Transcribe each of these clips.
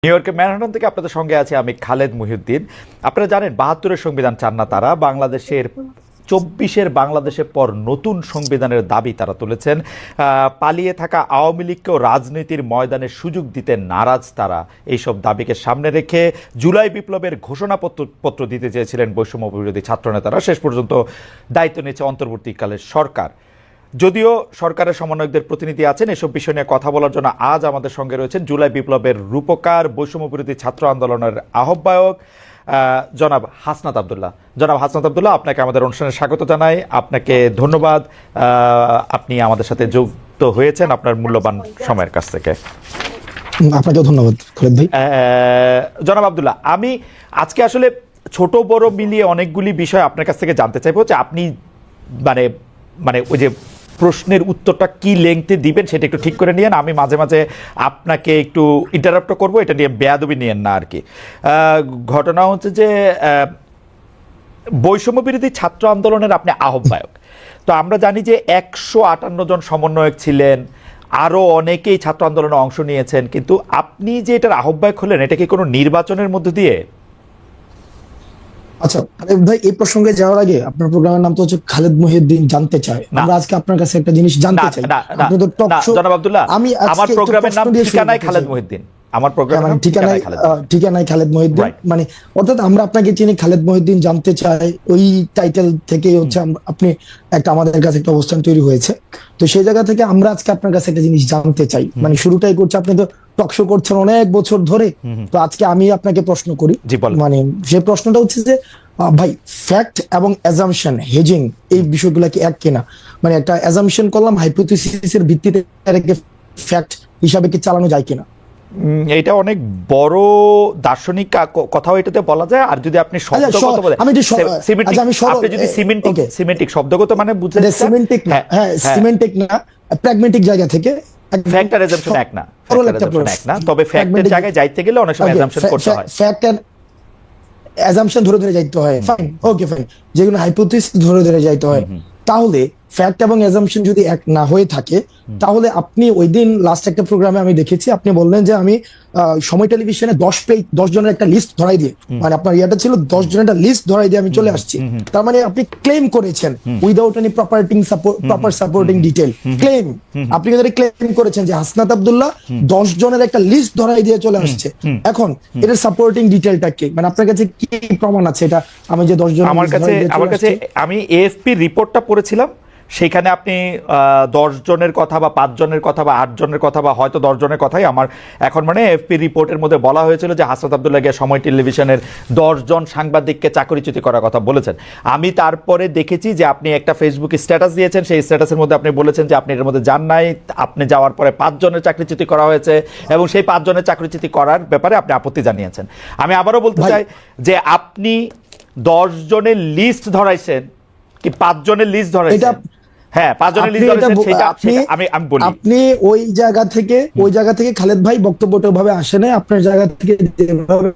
New ইয়র্কের Manhattan থেকে আপনাদের সঙ্গে আছে আমি খালেদ মহিউদ্দিন। আপনারা জানেন ৭২-এর সংবিধান চান না তারা, বাংলাদেশের ২৪-এর বাংলাদেশের পর নতুন সংবিধানের দাবি তারা তুলেছেন। পালিয়ে থাকা আওয়ামী লীগকেও রাজনীতির ময়দানে সুযোগ দিতে নারাজ তারা। এইসব দাবিকে সামনে রেখে জুলাই বিপ্লবের ঘোষণাপত্র দিতে চেয়েছিলেন বৈষম্য বিরোধী ছাত্রনেতারা। শেষ পর্যন্ত দায়িত্ব নিয়েছে অন্তর্বর্তীকালের সরকার। যদিও সরকারের সমন্বয়কদের প্রতিনিধি আছেন, এসব বিষয় নিয়ে কথা বলার জন্য আজ আমাদের সঙ্গে রয়েছেন জুলাই বিপ্লবের রূপকার, বৈষম্য বিরোধী ছাত্র আন্দোলনের আহ্বায়ক জনাব হাসনাত আবদুল্লাহ। জনাব হাসনাত আবদুল্লাহ, আপনাকে আমাদের অনুষ্ঠানে স্বাগত জানাই। আপনাকে ধন্যবাদ, আপনি আমাদের সাথে যুক্ত হয়েছেন আপনার মূল্যবান সময়ের কাছ থেকে। আপনাকেও ধন্যবাদ খালেদ ভাই। জনাব আবদুল্লাহ, আমি আজকে আসলে ছোট বড় মিলিয়ে অনেকগুলি বিষয় আপনার কাছ থেকে জানতে চাইবো যে আপনি মানে ওই যে প্রশ্নের উত্তরটা কি লেংথে দিবেন সেটা একটু ঠিক করে নিয়েন। আমি মাঝে মাঝে আপনাকে একটু ইন্টারাপ্ট করবো, এটা নিয়ে বেয়াদবি নিয়েন না আর কি। ঘটনা হচ্ছে যে বৈষম্য বিরোধী ছাত্র আন্দোলনের আপনি আহ্বায়ক। তো আমরা জানি যে ১৫৮ জন সমন্বয়ক ছিলেন, আরও অনেকেই ছাত্র আন্দোলনে অংশ নিয়েছেন, কিন্তু আপনি যে এটার আহ্বায়ক হলেন এটা কি কোনো নির্বাচনের মধ্য দিয়ে? আচ্ছা খালেদ ভাই, এই প্রসঙ্গে যাওয়ার আগে আপনার প্রোগ্রামের নাম তো হচ্ছে খালেদ মহিউদ্দিন জানতে চাই। আমরা আজকে আপনার কাছে একটা জিনিস জানতে চাই। আপনি তো টক শো। জনাব আব্দুল্লাহ, আমার প্রোগ্রামের নাম ঠিকানায় খালেদ মহিউদ্দিন। আমার প্রোগ্রামের নাম ঠিকানায় খালেদ মহিউদ্দিন, মানে অর্থাৎ আমরা আপনাকে চিনি খালেদ মহিউদ্দিন জানতে চাই, ওই টাইটেল থেকে হচ্ছে আপনি একটা আমাদের কাছে একটা অবস্থান তৈরি হয়েছে। তো সেই জায়গা থেকে আমরা আজকে আপনার কাছে একটা জিনিস জানতে চাই। মানে শুরুটাই করছে, আপনি তো টক শো করছেন অনেক বছর ধরে, তো আজকে আমি আপনাকে প্রশ্ন করি। মানে যে প্রশ্নটা হচ্ছে যে ভাই, ফ্যাক্ট এবং অ্যাজাম্পশন, হেজিং, এই বিষয়গুলো কি এক কিনা? মানে একটা অ্যাজাম্পশন করলাম, হাইপোথিসিসের ভিত্তিতে ফ্যাক্ট হিসাবে কি চালানো যায় কিনা? এটা অনেক বড় দার্শনিক কথাও এটাতে বলা যায়। আর যদি আপনি শব্দগত বলেন, আপনি যদি সিমেন্টিক শব্দগত মানে বুঝলেন, সিমেন্টিক না, হ্যাঁ সিমেন্টিক না, প্র্যাগম্যাটিক জায়গা থেকে ফ্যাক্ট আর অ্যাজাম্পশন এক না, তবে ফ্যাক্টের জায়গায় যাইতে গেলে অনেক সময় অ্যাজাম্পশন করতে হয়। ফ্যাক্ট আর অ্যাজাম্পশন ধরে যাইতে হয়, ফাইন, ওকে ফাইন, যেগুলো হাইপোথিসিস ধরে যাইতে হয়। তাহলে ফ্যাক্ট এবং অ্যাজাম্পশন যদি এক না হয়ে থাকে, তাহলে আপনি ওই দিন লাস্ট একটা প্রোগ্রামে আমি দেখেছি, আপনি বললেন যে আমি সময় টেলিভিশনে 10 জনের একটা লিস্ট ধরাই দিয়ে, মানে আপনার ইয়াটা ছিল 10 জনের একটা লিস্ট ধরাই দিয়ে আমি চলে আসছি। তার মানে আপনি ক্লেম করেছেন without any proper supporting detail claim. আপনি কিন্তু ক্লেম করেছেন যে হাসনাত আব্দুল্লাহ 10 জনের একটা লিস্ট ধরাই দিয়ে চলে আসছে। এখন এটার সাপোর্টিং ডিটেইলটা কি? মানে আপনার কাছে কি প্রমাণ আছে এটা? আমি যে 10 জন, আমার কাছে আমি এএফপি রিপোর্টটা পড়েছিলাম, সেখানে আপনি 10 জনের কথা বা 5 জনের কথা বা 8 জনের কথা বা হয়তো 10 জনের কথাই আমার এখন মানে এফপি রিপোর্টের মধ্যে বলা হয়েছিল যে হাসনাত আব্দুল্লাহ গিয়ে সময় টেলিভিশনের 10 জন সাংবাদিককে চাকরিচ্যুতি করার কথা বলেছেন। আমি তারপরে দেখেছি যে আপনি একটা ফেসবুকে স্ট্যাটাস দিয়েছেন, সেই স্ট্যাটাসের মধ্যে আপনি বলেছেন যে আপনি এর মধ্যে যান নাই, আপনি যাওয়ার পরে 5 জনের চাকরিচ্যুতি করা হয়েছে এবং সেই 5 জনের চাকরিচ্যুতি করার ব্যাপারে আপনি আপত্তি জানিয়েছেন। আমি আবারও বলতে চাই যে আপনি 10 জনের লিস্ট ধরাইছেন কি 5 জনের লিস্ট ধরাইছেন? হ্যাঁ, 5 জনের লিস্ট ধরাইছেন, সেটা আমি বলি। আপনি ওই জায়গা থেকে খালেদ ভাই বক্তব্যটা ভাবে আসে না, আপনার জায়গা থেকে যেভাবে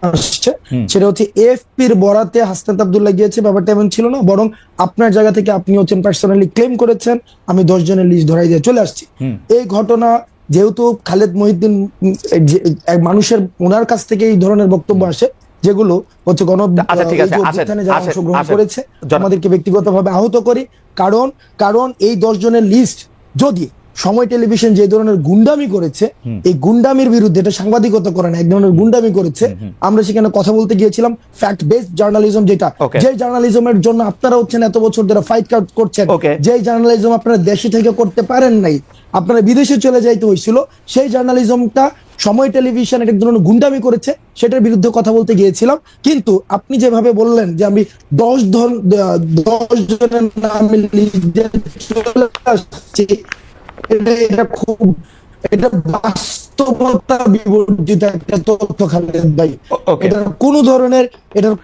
আসছে সেটা হচ্ছে এএফপির বরাতে হাসনাত আব্দুল্লাহ গিয়েছে, ব্যাপারটা এমন ছিল না। বরং আপনার জায়গা থেকে আপনি হচ্ছেন পার্সোনালি ক্লেম করেছেন আমি 10 জনের লিস্ট ধরাই দিয়ে চলে আসছি। এই ঘটনা যেহেতু খালেদ মহিউদ্দিন মানুষের ওনার কাছ থেকে এই ধরনের বক্তব্য আসে, যেগুলো হচ্ছে অংশগ্রহণ করেছে, আমাদেরকে ব্যক্তিগতভাবে আহত করি। কারণ এই 10 জনের লিস্ট যদি সময় টেলিভিশন যে ধরনের গুন্ডামি করেছে, এই গুন্ডামির বিরুদ্ধে, এটা সাংবাদিকতা করে না, এক ধরনের গুন্ডামি করেছে। আমরা সেখানে কথা বলতে গিয়েছিলাম ফ্যাক্ট বেসড জার্নালিজম, যেটা যে জার্নালিজমের জন্য আপনারা হচ্ছেন এত বছর ধরে ফাইট করছেন, যে জার্নালিজম আপনারা দেশে থেকে করতে পারেন নাই, আপনারা বিদেশে চলে যাইতে হয়েছিল, সেই জার্নালিজমটা সময় টেলিভিশন এক ধরনের গুন্ডামি করেছে, সেটার বিরুদ্ধে কথা বলতে গিয়েছিলাম। কিন্তু আপনি যেভাবে বললেন যে আমি 10 জনের নামে এটা বাস্তবতা বিবর্জিত একটা তথ্য খালেদ ভাই। এটার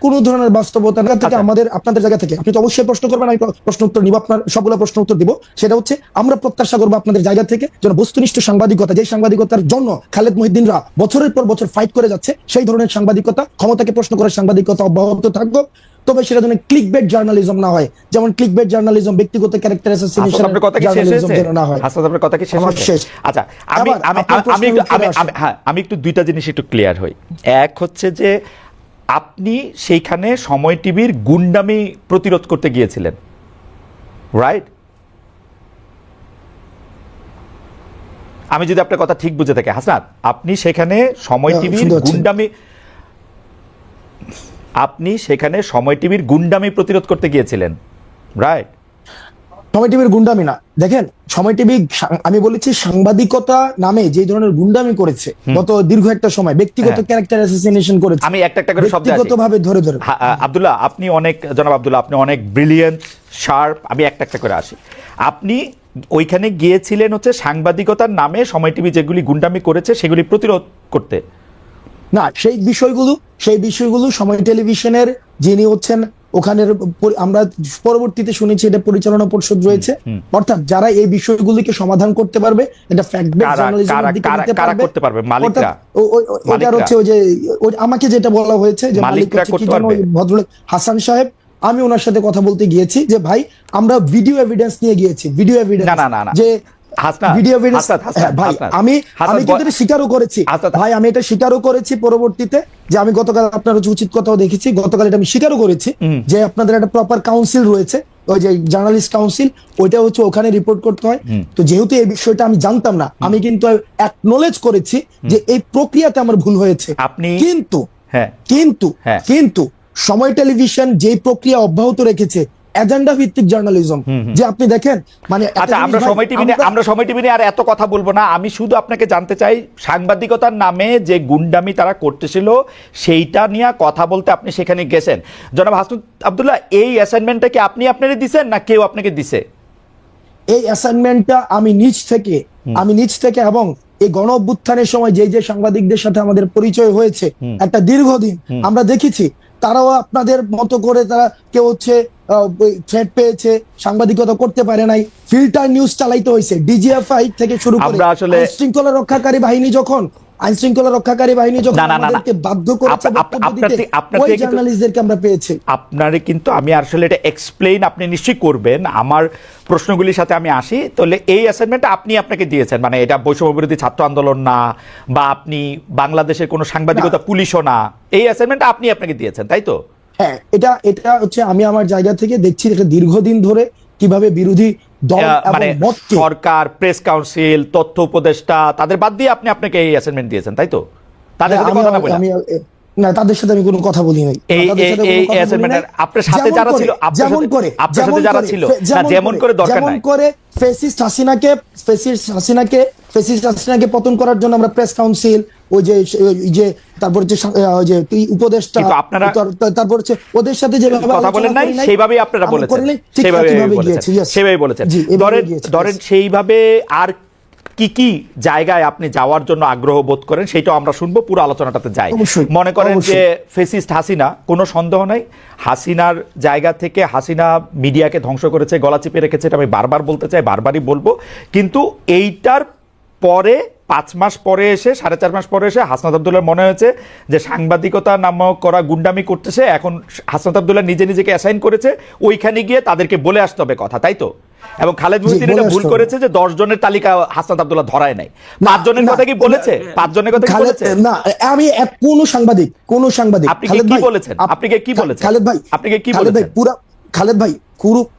কোনো ধরনের বাস্তবতা থেকে আপনাদের জায়গা থেকে আপনি তো অবশ্যই প্রশ্ন করবেন, আমি প্রশ্ন উত্তর নিব, আপনার সবগুলো প্রশ্ন উত্তর দিব। সেটা হচ্ছে আমরা প্রত্যাশা করবো আপনাদের জায়গা থেকে যেন বস্তুনিষ্ঠ সাংবাদিকতা, যে সাংবাদিকতার জন্য খালেদ মহিউদ্দিনরা বছরের পর বছর ফাইট করে যাচ্ছে, সেই ধরনের সাংবাদিকতা, ক্ষমতাকে প্রশ্ন করার সাংবাদিকতা অব্যাহত থাকবে। তবে সেটা যেন ক্লিকবেট জার্নালিজম না হয়, যেমন ক্লিকবেট জার্নালিজম, ব্যক্তিগত ক্যারেক্টার অ্যাসাসিনেশন জার্নালিজম যেন না হয়। আপনার কথা কি শেষ? আচ্ছা, আমি একটু দুইটা জিনিস একটু ক্লিয়ার হই। এক হচ্ছে যে আপনি সেইখানে সময় টিভির গুন্ডামি প্রতিরোধ করতে গিয়েছিলেন, রাইট? আমি যদি আপনার কথা ঠিক বুঝে থাকি হাসনাত, আপনি সেখানে সময় টিভির গুন্ডামি প্রতিরোধ করতে গিয়েছিলেন, রাইট? সময় টিভির গুন্ডামি না, দেখেন সময় টিভি, আমি বলেছি সাংবাদিকতা নামে যে ধরনের গুন্ডামি করেছে গত দীর্ঘ একটা সময়, ব্যক্তিগত ক্যারেক্টার অ্যাসাসিনেশন করেছে, আমি একটা করে শব্দ ব্যক্তিগতভাবে ধরে আব্দুল্লাহ, আপনি অনেক, জনাব আব্দুল্লাহ, আপনি অনেক ব্রিলিয়েন্ট, শার্প। আমি একটা করে আসি। আপনি ওইখানে গিয়েছিলেন হচ্ছে সাংবাদিকতার নামে সময় টিভি যেগুলি গুন্ডামি করেছে সেগুলি প্রতিরোধ করতে না। সেই বিষয়গুলো সময় টেলিভিশনের যিনি হচ্ছেন ওখানের, আমরা পরবর্তীতে শুনেছি এটা পরিচালনা পরিষদ রয়েছে, অর্থাৎ যারা এই বিষয়গুলিকে সমাধান করতে পারবে, এটা ফ্যাক্ট বেস জার্নালিজমের দিকে নিতে পারবে, মালিকরা। ওটা হচ্ছে ওই যে আমাকে যেটা বলা হয়েছে যে মালিকরা করতে পারবে, ভদ্রলোক হাসান সাহেব, আমি ওনার সাথে কথা বলতে গিয়েছি যে ভাই আমরা ভিডিও এভিডেন্স নিয়ে গিয়েছি, ভিডিও এভিডেন্স যে ভিডিও এভিডেন্স, ভাই আমি কিন্তু এটা স্বীকারও করেছি, ভাই আমি এটা স্বীকারও করেছি পরবর্তীতে, যে আমি গতকাল আপনার উচিত কথাও দেখেছি, গতকাল এটা আমি স্বীকারও করেছি যে আপনাদের একটা প্রপার কাউন্সিল রয়েছে, ওই যে জার্নালিস্ট কাউন্সিল, ওইটা হচ্ছে ওখানে রিপোর্ট করতে হয়। তো যেহেতু এই বিষয়টা আমি জানতাম না, আমি কিন্তু অ্যাকনোলেজ করেছি যে এই প্রক্রিয়াতে আমার ভুল হয়েছে। কিন্তু সময় টেলিভিশন যে প্রক্রিয়া অব্যাহত রেখেছে, এজেন্ডা ভিত্তিক জার্নালিজম, যে আপনি দেখেন মানে, আচ্ছা আমরা সময় টিভি নিয়ে আর এত কথা বলবো না। আমি শুধু আপনাকে জানতে চাই, সাংবাদিকতার নামে যে গুন্ডামি তারা করতেছিল সেইটা নিয়ে কথা বলতে আপনি সেখানে গেছেন। জনাব হাসনাত আব্দুল্লাহ, এই অ্যাসাইনমেন্টটা কি আপনি আপনারই দিছেন না কেউ আপনাকে দিছে? এই অ্যাসাইনমেন্টটা আমি নিজ থেকে এবং এই গণ অভ্যুত্থানের সময় যে সাংবাদিকদের সাথে আমাদের পরিচয় হয়েছে একটা দীর্ঘদিন, আমরা দেখেছি তারাও আপনাদের মতো করে তারা কেউ হচ্ছে থ্রেট পেয়েছে, সাংবাদিকতা করতে পারে নাই, ফিল্টার নিউজ চালাইতে হয়েছে, ডিজিএফআই থেকে শুরু করে আইন শৃঙ্খলা রক্ষাকারী বাহিনী যখন আমাদেরকে বাধ্য করেছে ওই জার্নালিস্টদেরকে আমরা পেয়েছি। আপনারে কিন্তু আমি আসলে এটা এক্সপ্লেইন আপনি নিশ্চয়ই করবেন, আমার প্রশ্নগুলির সাথে আমি আসি। তাহলে এই অ্যাসাইনমেন্টটা আপনি আপনাকে দিয়েছেন, মানে এটা বৈষম্য বিরোধী ছাত্র আন্দোলন না, বা আপনি বাংলাদেশের কোনো সাংবাদিকতা পুলিশও না, এই অ্যাসাইনমেন্টটা আপনি আপনাকে দিয়েছেন, তাই তো? হ্যাঁ, এটা হচ্ছে আমি আমার জায়গা থেকে দেখছি এটা দীর্ঘদিন ধরে কিভাবে বিরোধী দল মানে সরকার, প্রেস কাউন্সিল, তথ্য উপদেষ্টা, তাদের বাদ দিয়ে আপনি আপনাকে এই অ্যাসাইনমেন্ট দিয়েছেন, তাই তো? তাদের সাথে কথা না বলে না, তাদের সাথে আমি কোনো কথা বলি নাই। আপনার সাথে যারা ছিল, যেমন করে দরকার নাই, করে ফেসিস্ট হাসিনাকে পতন করার জন্য আমরা প্রেস কাউন্সিল, ওই যে তারপর যে উপদেষ্টা, তারপর হচ্ছে ওদের সাথে যেভাবে কথা বলেন নাই সেইভাবেই আপনারা বলেছেন, সেভাবেই বলেছেন। ধরেন সেইভাবে আর কি কি জায়গায় আপনি যাওয়ার জন্য আগ্রহ বোধ করেন সেটাও আমরা শুনবো, পুরো আলোচনাটাতে যাই। মনে করেন যে ফেসিস্ট হাসিনা, কোনো সন্দেহ নাই হাসিনার জায়গা থেকে হাসিনা মিডিয়াকে ধ্বংস করেছে, গলা চিপে রেখেছে, এটা আমি বারবার বলতে চাই, বারবারই বলবো। কিন্তু এইটার পরে 5 মাস পরে এসে, 4.5 মাস পরে এসে হাসনাত আব্দুল্লাহর মনে হয়েছে যে সাংবাদিকতা নামক করা গুন্ডামি করতেছে, এখন হাসনাত আব্দুল্লাহ নিজেকে অ্যাসাইন করেছে, ওইখানে গিয়ে তাদেরকে বলে আসতে হবে কথা, তাই তো? এবং খালেদ মুহিউদ্দিন এটা ভুল করেছে যে 10 জনের তালিকা হাসনাত আব্দুল্লাহ ধরায় নাই। 5 জনের কথা কি বলেছে? 5 জনের কথা কি বলেছে? না, আমি কোন সাংবাদিক আপনি কি বলেছেন? খালেদ ভাই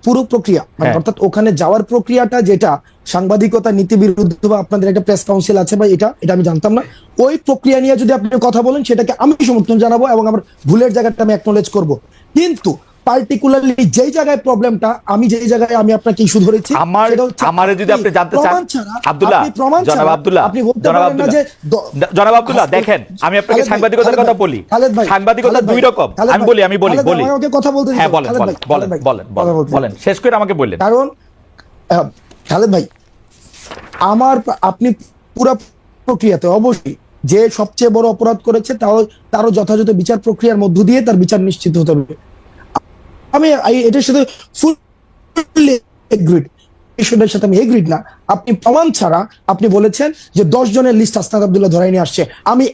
পুরো প্রক্রিয়া, অর্থাৎ ওখানে যাওয়ার প্রক্রিয়াটা, যেটা সাংবাদিকতা নীতি বিরুদ্ধ বা আপনাদের একটা প্রেস কাউন্সিল আছে বা এটা আমি জানতাম না, ওই প্রক্রিয়া নিয়ে যদি আপনি কথা বলেন সেটাকে আমি সমর্থন জানাবো এবং আমার ভুলের জায়গাটা আমি অ্যাকনোলেজ করব। কিন্তু পার্টিকুলারলি যেই জায়গায় প্রবলেমটা, যেই জায়গায় আমি আপনাকে ইস্যু ধরেছি, আমারে যদি আপনি জানতে চান আব্দুল্লাহ, জনাব আব্দুল্লাহ দেখেন, আমি আপনাকে সাংবাদিকতার কথা বলি, সাংবাদিকতা দুই রকম। আমি বলি কথা বলতে, হ্যাঁ বলেন, শেষ করে আমাকে বললেন। কারণ খালেদ ভাই, আপনি পুরো প্রক্রিয়াতে অবশ্যই যে সবচেয়ে বড় অপরাধ করেছে তারও যথাযথ বিচার প্রক্রিয়ার মধ্য দিয়ে তার বিচার নিশ্চিত হতে হবে। আমি এটার সাথে ফুললি এগ্রিড, বিষয়টার সাথে আমি এগ্রিড না। আপনি প্রমাণ ছাড়া আপনি বলেছেন যে 10 জনের লিস্ট হাসনাত আব্দুল্লাহ ধরাই নিয়ে আসছে, আমি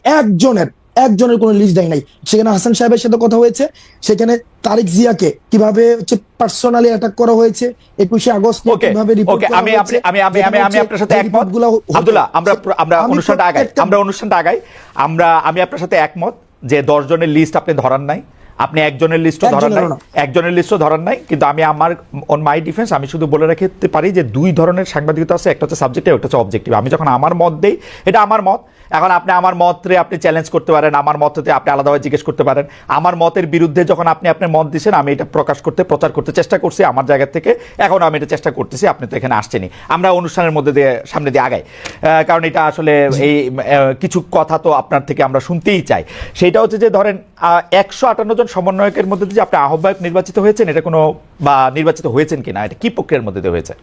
একজনের কোনো লিস্ট দেয় নাই। সেখানে হাসান সাহেবের সাথে কথা হয়েছে, সেখানে তারেক জিয়াকে কিভাবে হচ্ছে পার্সোনালি অ্যাটাক করা হয়েছে, 21শে আগস্ট কিভাবে রিপোর্ট করা হয়েছে। আমি আপনার সাথে একমত আব্দুল্লাহ, আমরা অনুষ্ঠানটা আগাই। আমি আপনার সাথে একমত যে 10 জনের লিস্ট আপনি ধরান নাই, আপনি একজনের লিস্টও ধরান নাই, কিন্তু আমি আমার অন মাই ডিফেন্স আমি শুধু বলে রাখতে পারি যে 2 ধরনের সাংবাদিকতা আছে, একটা হচ্ছে সাবজেক্টিভ, একটা হচ্ছে অবজেক্টিভ। আমি যখন আমার মত দেই, এটা আমার মত, এখন আপনি আমার মতরে আপনি চ্যালেঞ্জ করতে পারেন, আমার মততে আপনি আলাদাভাবে জিজ্ঞেস করতে পারেন। আমার মতের বিরুদ্ধে যখন আপনি আপনার মত দিচ্ছেন, আমি এটা প্রচার করতে চেষ্টা করছি আমার জায়গা থেকে, এখন আমি এটা চেষ্টা করতেছি, আপনি তো এখানে আসছেনই। আমরা অনুষ্ঠানের মধ্যে দিয়ে সামনে দিয়ে আগাই, কারণ এটা আসলে এই কিছু কথা তো আপনার থেকে আমরা শুনতেই চাই। সেটা হচ্ছে যে ধরেন 158 জন সমন্বয়কের মধ্যে যে আপনি আহ্বায়ক নির্বাচিত হয়েছেন, এটা কোনো বা নির্বাচিত হয়েছেন কিনা, এটা কি প্রক্রিয়ার মধ্যে দিয়ে হয়েছে?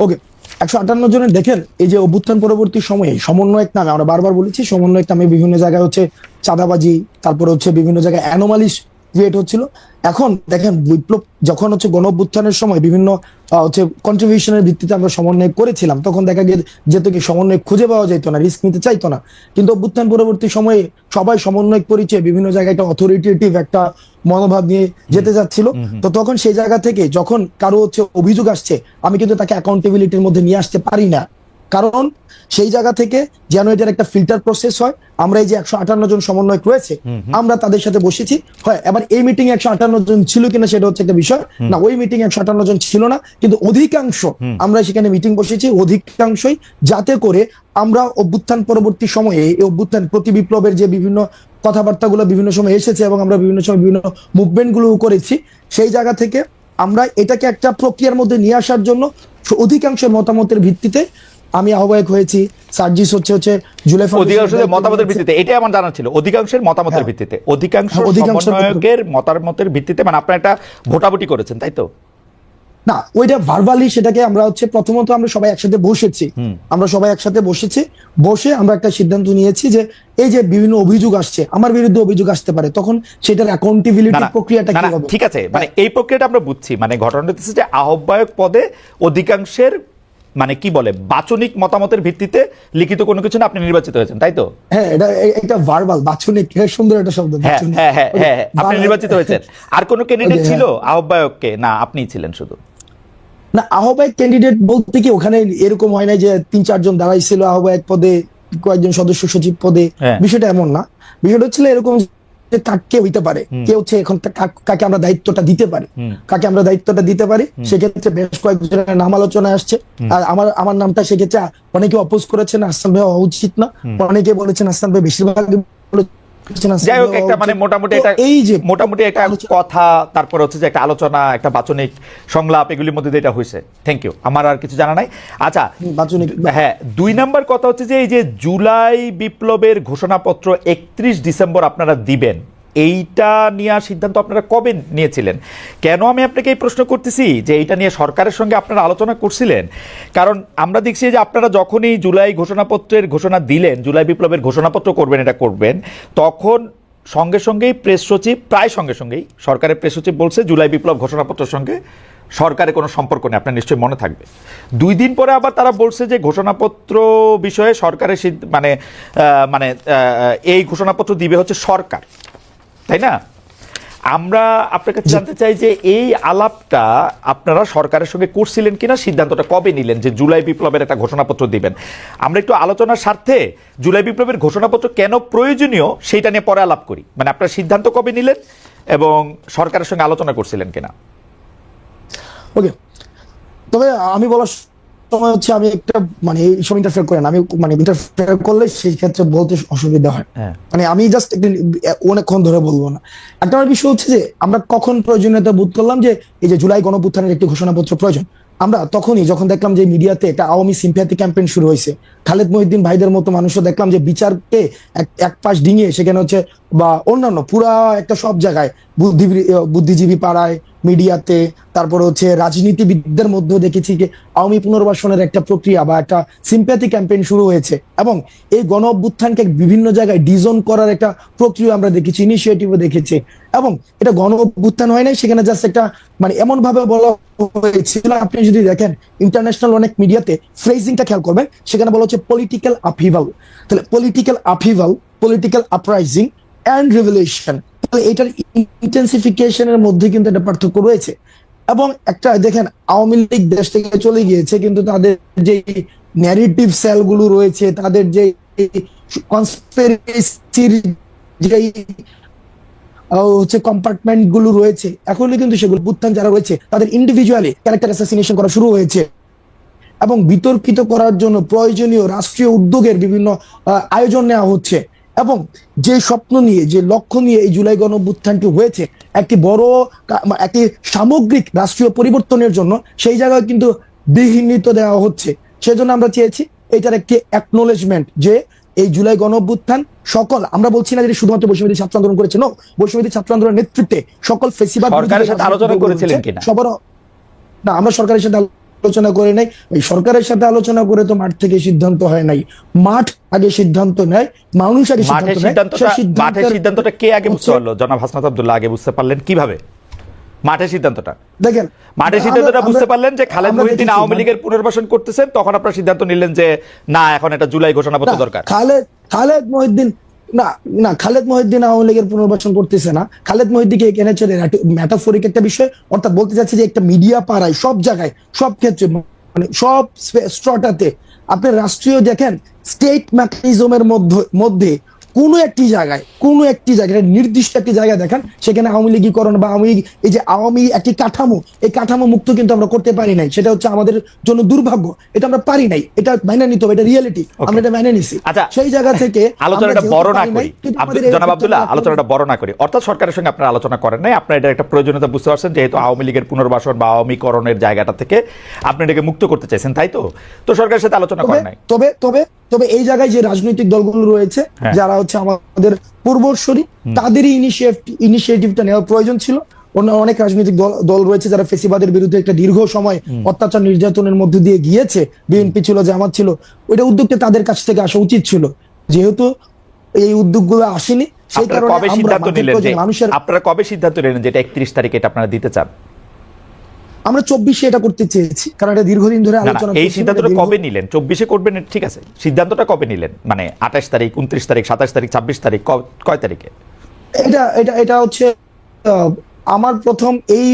ওকে, 158 জনের দেখেন, এই যে অভ্যুত্থান পরবর্তী সময়ে সমন্বয়ক নামে আমরা বারবার বলেছি, সমন্বয়ক নামে বিভিন্ন জায়গায় হচ্ছে চাঁদাবাজি, তারপরে হচ্ছে বিভিন্ন জায়গায় অ্যানোমালিস ক্রিয়েট হচ্ছিল। এখন দেখেন, বিপ্লব যখন হচ্ছে গণ অভ্যুত্থানের সময় বিভিন্ন হচ্ছে কন্ট্রিবিউশনের ভিত্তিতে আমরা সমন্বয় করেছিলাম, তখন দেখা যেত কি সমন্বয় খুঁজে পাওয়া যেত না, রিস্ক নিতে চাইতো না। কিন্তু অভ্যুত্থান পরবর্তী সময়ে সবাই সমন্বয় পরিচয় বিভিন্ন জায়গায় একটা অথরিটেটিভ একটা মনোভাব নিয়ে যেতে যাচ্ছিল। তো তখন সেই জায়গা থেকে যখন কারো হচ্ছে অভিযোগ আসছে, আমি কিন্তু তাকে অ্যাকাউন্টেবিলিটির মধ্যে নিয়ে আসতে পারি না, কারণ সেই জায়গা থেকে যেন এটার একটা ফিল্টার প্রসেস হয়। আমরা এই যে 158 জন সমন্বয়ক রয়েছে, আমরা তাদের সাথে বসেছি। হয় এবার এই মিটিং 158 জন ছিল কিনা সেটা হচ্ছে একটা বিষয় না, ওই মিটিং 158 জন ছিল না, কিন্তু অধিকাংশ আমরা সেখানে মিটিং বসেছি, অধিকাংশই, যাতে করে আমরা অভ্যুত্থান পরবর্তী সময়ে এই অভ্যুত্থান প্রতি বিপ্লবের যে বিভিন্ন কথাবার্তাগুলো বিভিন্ন সময় এসেছে এবং আমরা বিভিন্ন সময় বিভিন্ন মুভমেন্ট গুলো করেছি, সেই জায়গা থেকে আমরা এটাকে একটা প্রক্রিয়ার মধ্যে নিয়ে আসার জন্য অধিকাংশের মতামতের ভিত্তিতে আমি আহ্বায়ক হয়েছি। সার্জিস হচ্ছে জুলাই অধিকাংশের মতামতের ভিত্তিতে, এটাই আমার জানা ছিল, অধিকাংশের মতামতের ভিত্তিতে, অধিকাংশ সমন্বয়কের মতামতের ভিত্তিতে, মানে আপনারা একটা ভোটাভুটি করেছেন, তাই তো? না, ওইটা ভার্বালি, সেটাকে আমরা হচ্ছে প্রথমত আমরা সবাই একসাথে বসেছি, বসে আমরা একটা সিদ্ধান্ত নিয়েছি যে এই যে বিভিন্ন অভিযোগ আসছে, আমার বিরুদ্ধে অভিযোগ আসতে পারে, তখন সেটার অ্যাকাউন্টেবিলিটি প্রক্রিয়াটা কি হবে। ঠিক আছে, মানে এই প্রক্রিয়াটা আমরা বুঝছি, মানে ঘটনাটা হচ্ছে যে আহ্বায়ক পদে অধিকাংশের মানে কি বলে বাচনিক মতামতের ভিত্তিতে লিখিত কোনো কিছু না, আপনি নির্বাচিত হয়েছেন, তাই তো? হ্যাঁ, এটা ভার্বাল, বাচনিক, সুন্দর একটা শব্দ। হ্যাঁ, আপনি নির্বাচিত হয়েছেন। আর কোন ক্যান্ডিডেট ছিল আহ্বায়ককে? না, আপনিই ছিলেন শুধু? না, আহ্বায়ক ক্যান্ডিডেট বলতে কি ওখানে এরকম হয় না যে 3-4 জন দাঁড়াইছিল আহ্বায়ক পদে, কয়েকজন সদস্য সচিব পদে, বিষয়টা এমন না। বিষয়টা হচ্ছিল এরকম যে কে হইতে পারে, কে হচ্ছে এখন কাকে আমরা দায়িত্বটা দিতে পারি, সেক্ষেত্রে বেশ কয়েকজনের নাম আলোচনায় আসছে। আর আমার নামটা সেক্ষেত্রে অনেকে অপোজ করেছেন, হাসান ভাই হওয়া উচিত না, অনেকে বলেছেন হাসান ভাই, বেশিরভাগ যাই হোক, একটা মানে মোটামুটি একটা কথা, তারপর হচ্ছে যে একটা আলোচনা, একটা বাচনিক সংলাপ, এগুলির মধ্যে এটা হয়েছে। থ্যাংক ইউ, আমার আর কিছু জানা নাই। আচ্ছা, হ্যাঁ, 2 নম্বর কথা হচ্ছে যে এই যে জুলাই বিপ্লবের ঘোষণাপত্র 31 ডিসেম্বর আপনারা দিবেন, এইটা নিয়ে সিদ্ধান্ত আপনারা কবে নিয়েছিলেন? কেন আমি আপনাকে এই প্রশ্ন করতেছি যে এইটা নিয়ে সরকারের সঙ্গে আপনারা আলোচনা করছিলেন? কারণ আমরা দেখছি যে আপনারা যখনই জুলাই ঘোষণাপত্রের ঘোষণা দিলেন, জুলাই বিপ্লবের ঘোষণাপত্র করবেন, তখন সঙ্গেই প্রেস সচিব, প্রায় সঙ্গেই সরকারের প্রেস সচিব বলছে জুলাই বিপ্লব ঘোষণাপত্রের সঙ্গে সরকারের কোনো সম্পর্ক নেই, আপনার নিশ্চয়ই মনে থাকবে। 2 দিন পরে আবার তারা বলছে যে ঘোষণাপত্র বিষয়ে সরকারের মানে এই ঘোষণাপত্র দিবে হচ্ছে সরকার, তাই না? আমরা আপনার কাছে জানতে চাই যে এই আলাপটা আপনারা সরকারের সঙ্গে করছিলেন কিনা, সিদ্ধান্তটা কবে নিলেন যে জুলাই বিপ্লবের একটা ঘোষণাপত্র দিবেন? আমরা একটু আলোচনার স্বার্থে জুলাই বিপ্লবের ঘোষণাপত্র কেন প্রয়োজনীয় সেইটা নিয়ে পরে আলাপ করি। মানে আপনার সিদ্ধান্ত কবে নিলেন এবং সরকারের সঙ্গে আলোচনা করছিলেন কিনা? ওকে, তবে আমি বলার সময় হচ্ছে আমি একটা মানে এই সময় ইন্টারফেয়ার করেন, আমি মানে ইন্টারফেয়ার করলে সেই ক্ষেত্রে বলতে অসুবিধা হয়, মানে আমি জাস্ট অনেকক্ষণ ধরে বলবো না। একটা বিষয় হচ্ছে যে আমরা কখন প্রয়োজনীয়তা বোধ করলাম যে এই যে জুলাই গণঅভ্যুত্থানের একটি ঘোষণাপত্র প্রয়োজন, আমরা তখনই যখন দেখলাম যে মিডিয়াতে একটা আওয়ামী সিম্প্যাথি ক্যাম্পেন শুরু হয়েছে, খালেদ মহিউদ্দিন ভাইদের মতো মানুষও দেখলাম যে বিচারকে এক পাশ ডিঙিয়ে সেখানে হচ্ছে বা অন্যান্য পুরা একটা সব জায়গায় বুদ্ধিজীবী পাড়ায়, মিডিয়াতে, তারপরে হচ্ছে রাজনীতিবিদদের মধ্যেও দেখেছি যে আওয়ামী পুনর্বাসনের একটা প্রক্রিয়া বা একটা সিম্প্যাথি ক্যাম্পেইন শুরু হয়েছে, এবং এই গণ অভ্যুত্থানকে বিভিন্ন জায়গায় ডিজোন করার একটা প্রক্রিয়া আমরা দেখেছি, ইনিশিয়েটিভও দেখেছি। এবং এটা গণ অভ্যুত্থান হয় নাই, সেখানে জাস্ট একটা মানে এমন ভাবে বলা হয়েছিল, আপনি যদি দেখেন ইন্টারন্যাশনাল অনেক মিডিয়াতে ফ্রেজিংটা খেয়াল করবেন, সেখানে বলা হচ্ছে পলিটিক্যাল আপহিভাল। তাহলে political upheaval political uprising and revolution, তাহলে এটার ইন্টেন্সিফিকেশনের মধ্যে কিন্তু একটা পার্থক্য রয়েছে। এবং একটা দেখেন, আওয়ামী লীগ দেশ থেকে চলে গিয়েছে, কিন্তু তাদের যে ন্যারেটিভ সেলগুলো রয়েছে, তাদের যে কনস্পিরেসির যে হচ্ছে কম্পার্টমেন্ট গুলো রয়েছে, এখনই কিন্তু সেগুলো বুত্থান যারা রয়েছে তাদের ইন্ডিভিজুয়ালি ক্যারেক্টার অ্যাসাসিনেশন করা শুরু হয়েছে, এবং বিতর্কিত করার জন্য প্রয়োজনীয় রাষ্ট্রীয় উদ্যোগের বিভিন্ন আয়োজন নেওয়া হচ্ছে। এবং যে স্বপ্ন নিয়ে, যে লক্ষ্য নিয়ে এই জুলাই গণঅভ্যুত্থানটি হয়েছে, একটি বড় একটি সামগ্রিক রাষ্ট্রীয় পরিবর্তনের জন্য, সেই জায়গায় কিন্তু বিঘ্নিত দেওয়া হচ্ছে। সেজন্য আমরা চেয়েছি এটার একটি অ্যাকনোলেজমেন্ট যে এই জুলাই গণঅভ্যুত্থান সকল, আমরা বলছি না যে শুধুমাত্র বৈষম্যবিরোধী ছাত্র আন্দোলন করেছে, নো, বৈষম্যবিরোধী ছাত্র আন্দোলনের নেতৃত্বে সকল ফেসিবাদ সরকারের সাথে আলোচনা করেছিলেন কিনা? সবার না, আমরা সরকারের সাথে আলোচনা করে নাই। ওই সরকারের সাথে আলোচনা করে তো মাঠ থেকে সিদ্ধান্ত হয় নাই, মাঠ আগে সিদ্ধান্ত নেয়, মানুষ আগে মাঠের সিদ্ধান্তটা কে আগে বুঝতে পারলো? জনাব হাসনাত আব্দুল্লাহ আগে বুঝতে পারলেন কিভাবে মাঠের সিদ্ধান্তটা? দেখেন, মাঠের সিদ্ধান্তটা বুঝতে পারলেন যে খালেদ মহিউদ্দিন আওয়ামী লীগের পুনর্বাসন করতেছেন, তখন আপনারা সিদ্ধান্ত নিলেন যে না, এখন এটা জুলাই ঘোষণাপত্র দরকার। খালেদ মহিউদ্দিন না, খালেদ মহিউদ্দিন আওয়ামী লীগের পুনর্বাসন করতেছে না। খালেদ মহিউদ্দিনকে এনেছে মেটাফরিক একটা বিষয়, অর্থাৎ বলতে চাচ্ছি যে একটা মিডিয়া পাড়ায়, সব জায়গায়, সব ক্ষেত্রে, মানে সব স্ট্রটাতে আপনি রাষ্ট্রীয় দেখেন স্টেট মেকানিজমের মধ্যে কোনো একটি জায়গায় নির্দিষ্ট একটি জায়গায় দেখেন সেখানে আওয়ামী লীগীকরণ বা এই যে আওয়ামী একটি কাঠামো, এই কাঠামো মুক্ত কিন্তু আমরা করতে পারি নাই। সেটা হচ্ছে আমাদের জন্য দুর্ভাগ্য, এটা আমরা পারি নাই, এটা মেনে নিতে হবে, এটা রিয়েলিটি, আমরা এটা মেনে নিছি। আচ্ছা, সেই জায়গা থেকে আলোচনাটা বড় না করি, জনাব আব্দুল্লাহ, আলোচনাটা বড় না করি। অর্থাৎ সরকারের সঙ্গে আপনারা আলোচনা করেন নাই, আপনারা এটা একটা প্রয়োজনীয়তা বুঝতে পারছেন, যেহেতু আওয়ামী লীগের পুনর্বাসন বা আওয়ামীকরণের জায়গাটা থেকে আপনি এটাকে মুক্ত করতে চাইছেন, তাই তো? তো সরকারের সাথে আলোচনা করেন নাই। তবে এই জায়গায় যে রাজনৈতিক দলগুলো রয়েছে, যারা হচ্ছে আমাদের পূর্বসূরি, তাদেরই ইনিশিয়েটিভটা নেওয়ার প্রয়োজন ছিল। অনেক রাজনৈতিক দল রয়েছে যারা ফেসিবাদের বিরুদ্ধে একটা দীর্ঘ সময় অত্যাচার নির্যাতনের মধ্যে দিয়ে গিয়েছে, বিএনপি ছিল, জামাত ছিল, ওইটা উদ্যোগটা তাদের কাছ থেকে আসা উচিত ছিল। যেহেতু এই উদ্যোগগুলো আসেনি, সেই কারণে আপনারা কবে সিদ্ধান্ত নিলেন যে এটা 31 তারিখে এটা আপনারা দিতে চান? আমরা 24-এ এটা করতে চেয়েছি, কারণ এটা দীর্ঘদিন ধরে আলোচনা। এই সিদ্ধান্তটা কবে নিলেন? 24-এ করবেন, ঠিক আছে, সিদ্ধান্তটা কবে নিলেন? মানে 28 তারিখ, 29 তারিখ, 27 তারিখ, 26 তারিখ, কয় তারিখে? এটা হচ্ছে আমার প্রথম এই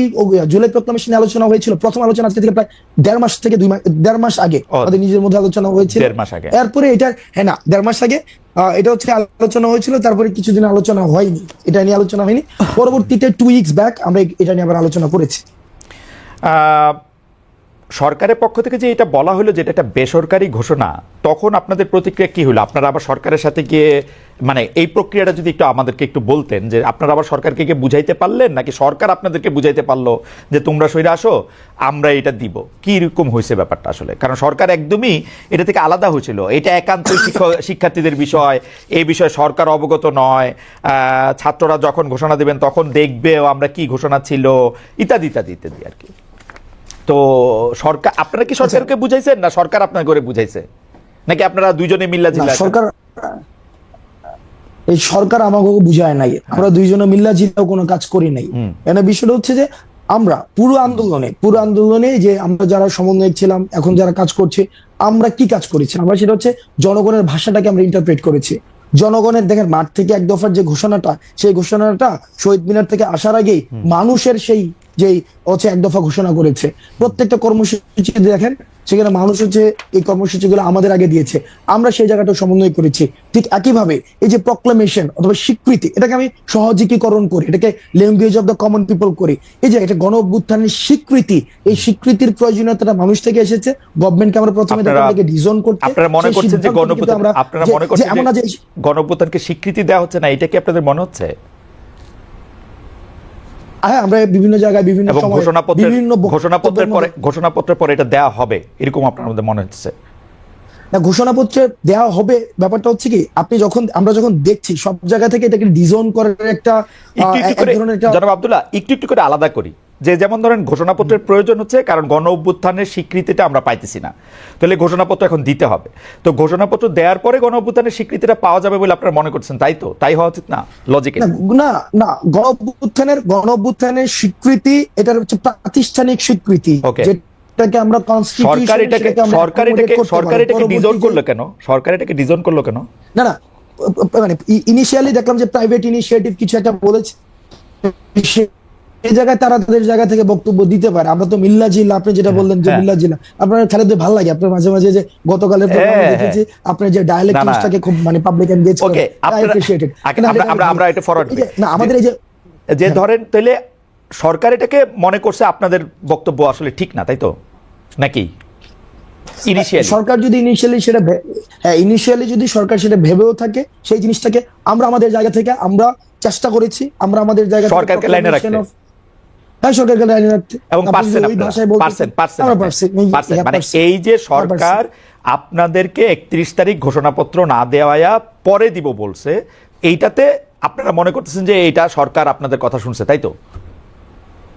জুলাই প্রক্লামেশনে আলোচনা হয়েছিল। প্রথম আলোচনা আজকে থেকে প্রায় 1.5 মাস থেকে 2 মাস আগে আমাদের নিজের মধ্যে আলোচনা হয়েছিল। 1.5 মাস আগে। এরপরে এটা 1.5 মাস আগে এটা হচ্ছে আলোচনা হয়েছিল, তারপরে কিছুদিন আলোচনা হয়নি, এটা নিয়ে আলোচনা হয়নি। পরবর্তীতে 2 উইকস ব্যাক আমরা এটা নিয়ে আবার আলোচনা করেছি। সরকারের পক্ষ থেকে যে এটা বলা হলো যে এটা একটা বেসরকারি ঘোষণা, তখন আপনাদের প্রতিক্রিয়া কি হলো? আপনারা আবার সরকারের সাথে গিয়ে, মানে এই প্রক্রিয়াটা যদি একটু আমাদেরকে একটু বলতেন, যে আপনারা আবার সরকারকে গিয়ে বুঝাইতে পারলেন, নাকি সরকার আপনাদেরকে বুঝাইতে পারলো যে তোমরা সইরে আসো, আমরা এটা দিব? কি রকম হয়েছে ব্যাপারটা আসলে? কারণ সরকার একদমই এটা থেকে আলাদা হয়েছিল, এটা একান্ত শিক্ষার্থীদের বিষয়, এই বিষয়ে সরকার অবগত নয়, ছাত্ররা যখন ঘোষণা দেবেন তখন দেখবে আমরা কি ঘোষণা ছিল, ইত্যাদি ইত্যাদি ইত্যাদি আর কি। তো সরকার, আপনারা কি সরকারকে বুঝাইছেন, না সরকার আপনার করে বুঝাইছে, নাকি আপনারা দুইজনে মিল্লা জিল্লা? সরকার আমাকে বুঝায় নাই, আমরা দুইজনে মিল্লা জিল্লাও কোনো কাজ করি নাই। এখানে বিষয়টা হচ্ছে যে আমরা পুরো আন্দোলনে যে আমরা যারা সমন্বয়ক ছিলাম, এখন যারা কাজ করছে, আমরা কি কাজ করেছি? আমরা সেটা হচ্ছে জনগণের ভাষাটাকে আমরা ইন্টারপ্রেট করেছি। জনগণের, দেখেন, মাঠ থেকে 1 দফার যে ঘোষণাটা, সেই ঘোষণাটা শহীদ মিনার থেকে আসার আগেই মানুষের সেই যেই হচ্ছে 1 দফা ঘোষণা করেছে, প্রত্যেকটা কর্মসূচি দেখেন সেখানে মানুষ হচ্ছে এই কর্মসূচিগুলো আমাদের আগে দিয়েছে, আমরা সেই জায়গাটা সমন্বয় করেছি। ঠিক একইভাবে এই যে প্রক্লামেশন অথবা স্বীকৃতি, এটাকে আমি সহজীকরণ করি, এটাকে language of the common people করি। এই যে এটা গণ অভ্যুত্থানের স্বীকৃতি, এই স্বীকৃতির প্রয়োজনীয়তাটা মানুষ থেকে এসেছে। গভর্নমেন্টকে আমরা প্রথমে ডিজাইন করতে, আপনারা মনে করছেন যে গণ অভ্যুত্থানকে স্বীকৃতি দেওয়া হচ্ছে না, এটা কি আপনাদের মনে হচ্ছে? হ্যাঁ, আমরা বিভিন্ন জায়গায় বিভিন্ন ঘোষণাপত্রের পরে এটা দেওয়া হবে এরকম আপনাদের মনে হচ্ছে? না, ঘোষণাপত্রে দেওয়া হবে ব্যাপারটা হচ্ছে কি, আমরা যখন দেখছি সব জায়গা থেকে এটাকে ডিজাইন করার একটা জনাব আব্দুল্লাহ, একটু করে আলাদা করি। যে যেমন ধরেন ঘোষণাপত্রের প্রয়োজন হচ্ছে কারণ গণ অভ্যুত্থানের স্বীকৃতিটা আমরা পাইতেছি না, তাহলে ঘোষণাপত্র এখন দিতে হবে। তো ঘোষণাপত্র দেওয়ার পরে গণ অভ্যুত্থানের স্বীকৃতিটা পাওয়া যাবে বলে আপনারা মনে করছেন, তাই তো? তাই হওয়া উচিত না? লজিক না, গণ অভ্যুত্থানের স্বীকৃতি এটার হচ্ছে প্রাতিষ্ঠানিক স্বীকৃতি, যেটাকে আমরা সরকার এটাকে ডিজাইন করলো কেন? সরকার এটাকে ডিজাইন করলো কেন? না, মানে ইনিশিয়ালি দেখলাম যে প্রাইভেট ইনিশিয়েটিভ কিছু একটা বলেছে, এই জায়গায় তারা তাদের জায়গা থেকে বক্তব্য দিতে পারে। আমরা তো মিল্লা জিল্লা, আপনি যেটা বললেন যে মিল্লা জিল্লা, আপনার খালেদ ভালো লাগে, আপনার মাঝে মাঝে যে গতকালের প্রোগ্রামে দেখেছি আপনার যে ডায়ালেক্টিক্সটাকে খুব মানে পাবলিক এনগেজ করে, ওকে, আই অ্যাপ্রিশিয়েটেড। আমরা এটা ফরওয়ার্ড না আমাদের এই যে ধরেন তাহলে সরকার এটাকে মনে করছে আপনাদের বক্তব্য আসলে ঠিক না, তাই তো নাকি? সরকার যদি ইনিশিয়ালি যদি সরকার সেটা ভেবেও থাকে, সেই জিনিসটাকে আমরা আমাদের জায়গা থেকে আমরা চেষ্টা করেছি, আমরা আমাদের জায়গা থেকে সরকারকে লাইনে রাখতে, হ্যাঁ সরকারকে লাইনে রাখতে, এবং মানে এই যে সরকার আপনাদেরকে 31 তারিখ ঘোষণাপত্র না দেওয়া পরে দিব বলছে, এইটাতে আপনারা মনে করতেছেন যে এইটা সরকার আপনাদের কথা শুনছে, তাই তো?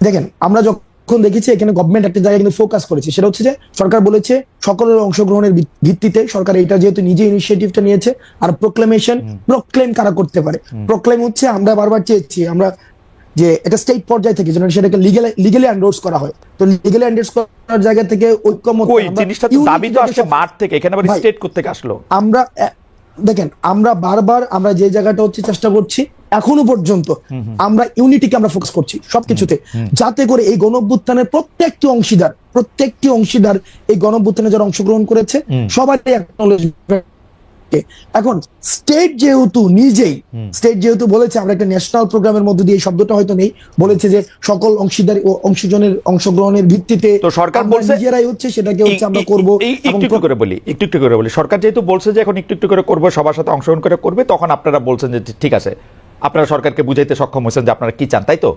দেখেন আমরা যখন দেখেছি এখানে গভর্নমেন্ট একটা জায়গায় কিন্তু ফোকাস করেছে, সেটা হচ্ছে যে সরকার বলেছে সকলের অংশগ্রহণের ভিত্তিতে সরকার এটা যেহেতু নিজে ইনিশিয়েটিভটা নিয়েছে। আর প্রোক্লেম কারা করতে পারে? প্রোক্লেম হচ্ছে আমরা বারবার চেয়েছি আমরা যে এটা স্টেট পর্যায় থেকে যেন সেটাকে লিগ্যালি এন্ডোর্স করা হয়। তো লিগ্যালি এন্ডোর্স করার জায়গা থেকে ঐক্যমত, ওই জিনিসটা তো দাবি তো আসছে মাঠ থেকে, এখানে আবার স্টেট করতে আসলো। আমরা দেখেন আমরা বারবার আমরা যে জায়গাটা হচ্ছে চেষ্টা করছি এখনো পর্যন্ত, আমরা ইউনিটিকে আমরা ফোকাস করছি সবকিছুতে, যাতে করে এই গণঅভ্যুত্থানের প্রত্যেকটি অংশীদার এই গণঅভ্যুত্থানে যারা অংশগ্রহণ করেছে সবারই অ্যাকনলেজমেন্ট। এখন স্টেট যেহেতু বলেছে আমরা একটা ন্যাশনাল প্রোগ্রামের মধ্যে দিয়ে, শব্দটা হয়তো নেই, বলেছে যে সকল অংশীদার ও অংশগ্রহণের ভিত্তিতে তো সরকার বলছে নিজেরাই হচ্ছে সেটাকে হচ্ছে আমরা করব। একটু করে বলি সরকার যেহেতু বলছে যে এখন একটু করে করবো, সবার সাথে অংশগ্রহণ করে করবে, তখন আপনারা বলছেন যে ঠিক আছে, আপনারা সরকারকে বুঝাইতে সক্ষম হয়েছেন যে আপনারা কি চান, তাই তো?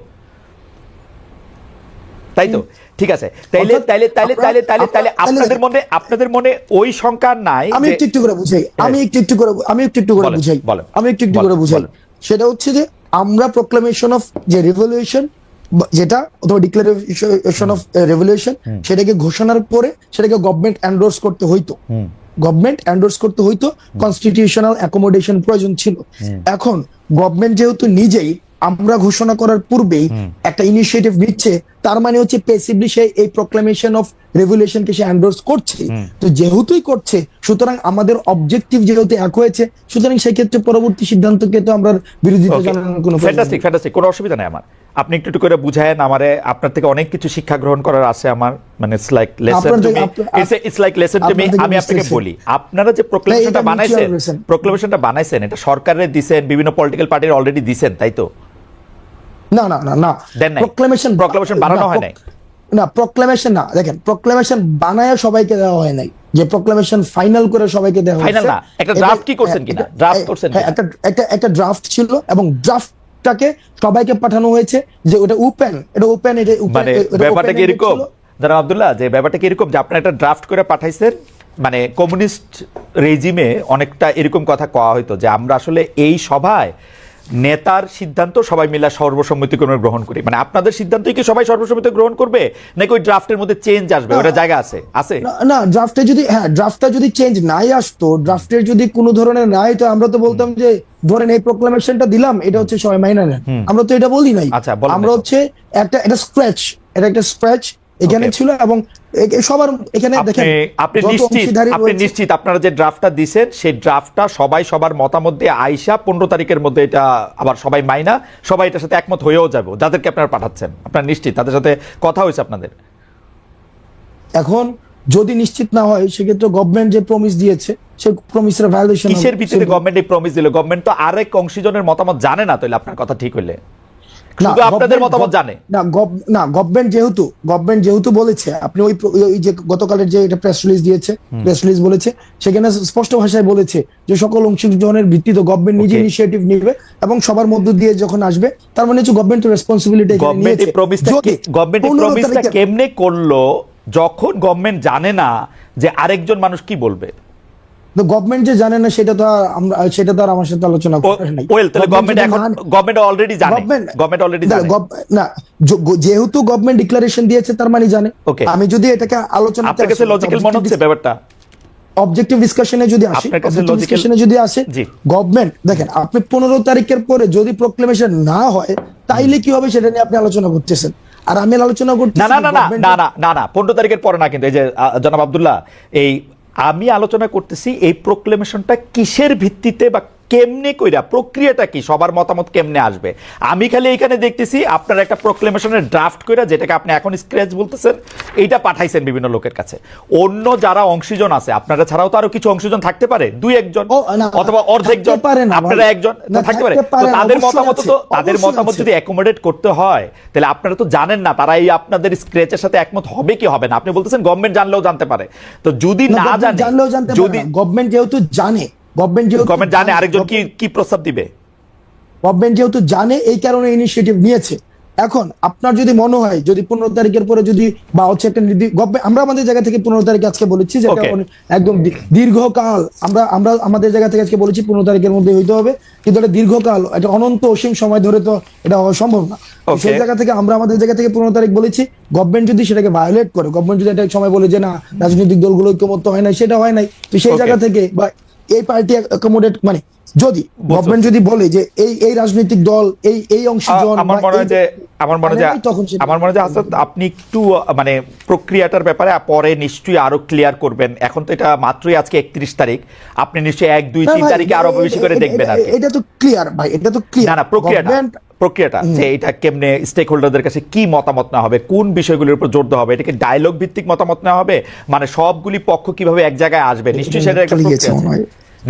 ঠিক আছে, আপনাদের মনে ওই শঙ্কা নাই? আমি একটু করে বুঝাই, সেটা হচ্ছে যে আমরা প্রোক্লামেশন অফ যে রিভলিউশন, যেটা অথবা ডিক্লারেশন অফ রেভলিউশন, সেটাকে ঘোষণার পরে সেটাকে গভর্নমেন্ট এন্ডোর্স করতে হইতো, কনস্টিটিউশনাল অ্যাকোমোডেশন প্রয়োজন ছিল। এখন গভর্নমেন্ট যেহেতু নিজেই আমরা ঘোষণা করার পূর্বেই একটা ইনিশিয়েটিভ নিচ্ছে, তার মানে হচ্ছে প্যাসিভলি সে এই প্রোক্লামেশন অফ রেভলিউশনকে সে এন্ডোর্স করছে। তো যেহেতুই করছে, সুতরাং আমাদের অবজেক্টিভ যেহেতু এক হয়েছে, সুতরাং সেই ক্ষেত্রে পরবর্তী সিদ্ধান্তকে তো আমরা বিরোধিতা জানানোর কোনো ফ্যান্টাস্টিক, কোনো অসুবিধা নেই আমার। আপনি একটু করে বুঝায়েন আমারে, আপনার থেকে অনেক কিছু শিক্ষা গ্রহণ করার আছে আমার, মানে it's like lesson to me. আমি আপনাকে বলি, আপনারা যে প্রোক্লামেশনটা বানাইছেন এটা সরকারের দিবেন, বিভিন্ন পলিটিক্যাল পার্টির অলরেডি দিবেন, তাই তো? না প্রোক্লামেশন বানানো হয় নাই। না প্রোক্লামেশন না, দেখেন প্রোক্লামেশন বানায় সবাইকে দেওয়া হয় নাই, যে প্রোক্লামেশন ফাইনাল করে সবাইকে দেওয়া হয়েছে। ফাইনাল না, একটা ড্রাফট কি করছেন কিনা? ড্রাফট করছেন কিনা? একটা ড্রাফট ছিল এবং ড্রাফটটাকে সবাইকে পাঠানো হয়েছে, যে ওটা ওপেন মানে ব্যাপারটা কি এরকম জনাব আব্দুল্লাহ, যে ব্যাপারটা কি এরকম যে আপনারা একটা ড্রাফট করে পাঠাইছেন, মানে কমিউনিস্ট রেজিমে অনেকটা এরকম কথা কওয়া হইতো যে আমরা আসলে এই সভায় নেতার সিদ্ধান্ত সবাই মিলে সর্বসম্মতিক্রমে গ্রহণ করি, মানে আপনাদের সিদ্ধান্তই কি সবাই সর্বসম্মতি গ্রহণ করবে, নাকি ওই ড্রাফটের মধ্যে চেঞ্জ আসবে? ওটা জায়গা আছে না ড্রাফটটা যদি চেঞ্জ নাই আসতো, ড্রাফটের যদি কোনো ধরনের নাই, তো আমরা তো বলতাম যে ধরেন এই প্রোক্লামেশনটা দিলাম, এটা হচ্ছে সবাই মাইনা নেন, আমরা তো এটা বলি নাই। আমরা হচ্ছে একটা স্ক্র্যাচ এখানে ছিল, এবং সবার এখানে দেখেন আপনি নিশ্চিত আপনারা যে ড্রাফটটা দিবেন সেই ড্রাফটটা সবাই সবার মতামত দিয়ে আইসা 15 তারিখের মধ্যে এটা আবার সবাই মাইনা, সবাই এটার সাথে একমত হয়েও যাবে, যাদেরকে আপনারা পাঠাচ্ছেন? আপনারা নিশ্চিত তাদের সাথে কথা হয়েছে আপনাদের? এখন যদি নিশ্চিত না হয়, সেক্ষেত্রে গভর্নমেন্ট যে প্রমিস দিয়েছে সেই প্রমিসের ভায়োলেশন। কিসের ভিত্তিতে গভর্নমেন্ট এই প্রমিস দিল? গভর্নমেন্ট তো আরেক অংশীজনের মতামত জানে না, তাইলে আপনার কথা ঠিক হইলে শুধু আপনাদের মতামত জানে না। গভর্নমেন্ট যেহেতু বলেছে, আপনি ওই যে গতকালের যে এটা প্রেস রিলিজ বলেছে, সেখানে স্পষ্ট ভাষায় বলেছে যে সকল অংশগ্রহণের ভিত্তিতে গভর্নমেন্ট নিজে ইনিশিয়েটিভ নেবে এবং সবার মধ্য দিয়ে যখন আসবে, তার মানে হচ্ছে গভর্নমেন্ট রেসপন্সিবিলিটি নিয়েছে। গভর্নমেন্ট কেমনে করলো যখন গভর্নমেন্ট জানে না যে আরেকজন মানুষ কি বলবে? গভর্নমেন্ট যে জানে না সেটা তো আর আমার সাথে আলোচনা করে নাই। গভর্নমেন্ট অলরেডি জানে না, যেহেতু গভর্নমেন্ট ডিক্লারেশন দিয়েছে তার মানে জানে। আমি যদি এটাকে আলোচনা, আপনার কাছে লজিক্যাল মনে হচ্ছে ব্যাপারটা? অবজেক্টিভ ডিসকাশনে যদি আসে গভর্নমেন্ট, দেখেন আপনি 15 তারিখের পরে যদি প্রোক্লেমেশন না হয়, তাইলে কি হবে সেটা নিয়ে আপনি আলোচনা করতেছেন, আর আমি আলোচনা করতেছি না 15 তারিখের পরে না, কিন্তু এই যে জনাব আব্দুল্লাহ, আমি আলোচনা করতেছি এই প্রোক্লেমেশনটা কিসের ভিত্তিতে বা কেমনে কইরা, প্রক্রিয়াটা কি, সবার মতামত কেমনে আসবে? আমি খালি এখানে দেখতেছি আপনার একটা প্রোক্লেমেশনের ড্রাফট কইরা, যেটাকে আপনি এখন স্ক্র্যাচ বলতেছেন, এইটা পাঠাইছেন বিভিন্ন লোকের কাছে। অন্য যারা অংশীজন আছে, আপনারা ছাড়াও তো আরো কিছু অংশীজন থাকতে পারে, 2-1 জন অথবা অর্ধেক জন, আপনারা একজন থাকতে পারে। তো তাদের মতামত, তো তাদের মতামত যদি অ্যাকোমোডেট করতে হয়, তাহলে আপনারা তো জানেন না তারা এই আপনাদের স্ক্র্যাচের সাথে একমত হবে কি হবে না। আপনি বলতেছেন গভর্নমেন্ট জানলেও জানতে পারে, তো যদি না জানে, যদি গভর্নমেন্ট যেহেতু জানে, গভর্নমেন্ট জানে আরেকজন কি প্রস্তাব দিবে, গভর্নমেন্ট যেহেতু জানে এই কারণে ইনিশিয়েটিভ নিয়েছে। এখন আপনার যদি মনে হয় যদি 15 তারিখের পরে যদি বা হচ্ছে একটা আমরা আমাদের জায়গা থেকে 15 তারিখে আজকে বলেছি যে একদম দীর্ঘকাল আমরা আমাদের জায়গা থেকে আজকে বলেছি 15 তারিখের মধ্যে হইতে হবে, কিন্তু এটা দীর্ঘকাল, এটা অনন্ত অসীম সময় ধরে তো এটা হওয়া সম্ভব না। সেই জায়গা থেকে আমরা আমাদের জায়গা থেকে 15 তারিখ বলেছি। গভর্নমেন্ট যদি সেটাকে ভায়োলেট করে, গভর্নমেন্ট যদি একটা সময় বলে যে না রাজনৈতিক দলগুলো ঐক্যমত্য হয় না, সেটা হয় নাই, তো সেই জায়গা থেকে বা এই পার্টি অ্যাকোমোডেট মানে যদি গভর্নমেন্ট যদি বলে যে এই রাজনৈতিক দল এই অংশীজন, আমার মনে হয় যে হাসান, আপনি একটু মানে প্রক্রিয়াটার ব্যাপারে পরে নিশ্চয়ই আরো ক্লিয়ার করবেন। এখন তো এটা মাত্রই আজকে 31 তারিখ, আপনি নিশ্চয়ই 1, 2, 3 তারিখে আরো বেশি করে দেখবেন। আর এটা তো ক্লিয়ার ভাই, এটা তো ক্লিয়ার। না প্রক্রিয়াটা যে এটা কেমনে স্টেক হোল্ডারদের কাছে কি মতামত না হবে, কোন বিষয়গুলোর উপর জোর দেওয়া হবে, এটাকে ডায়লগ ভিত্তিক মতামত নেওয়া হবে, মানে সবগুলি পক্ষ কিভাবে এক জায়গায় আসবে, নিশ্চয়ই সেটা একটা প্রক্রিয়া আছে।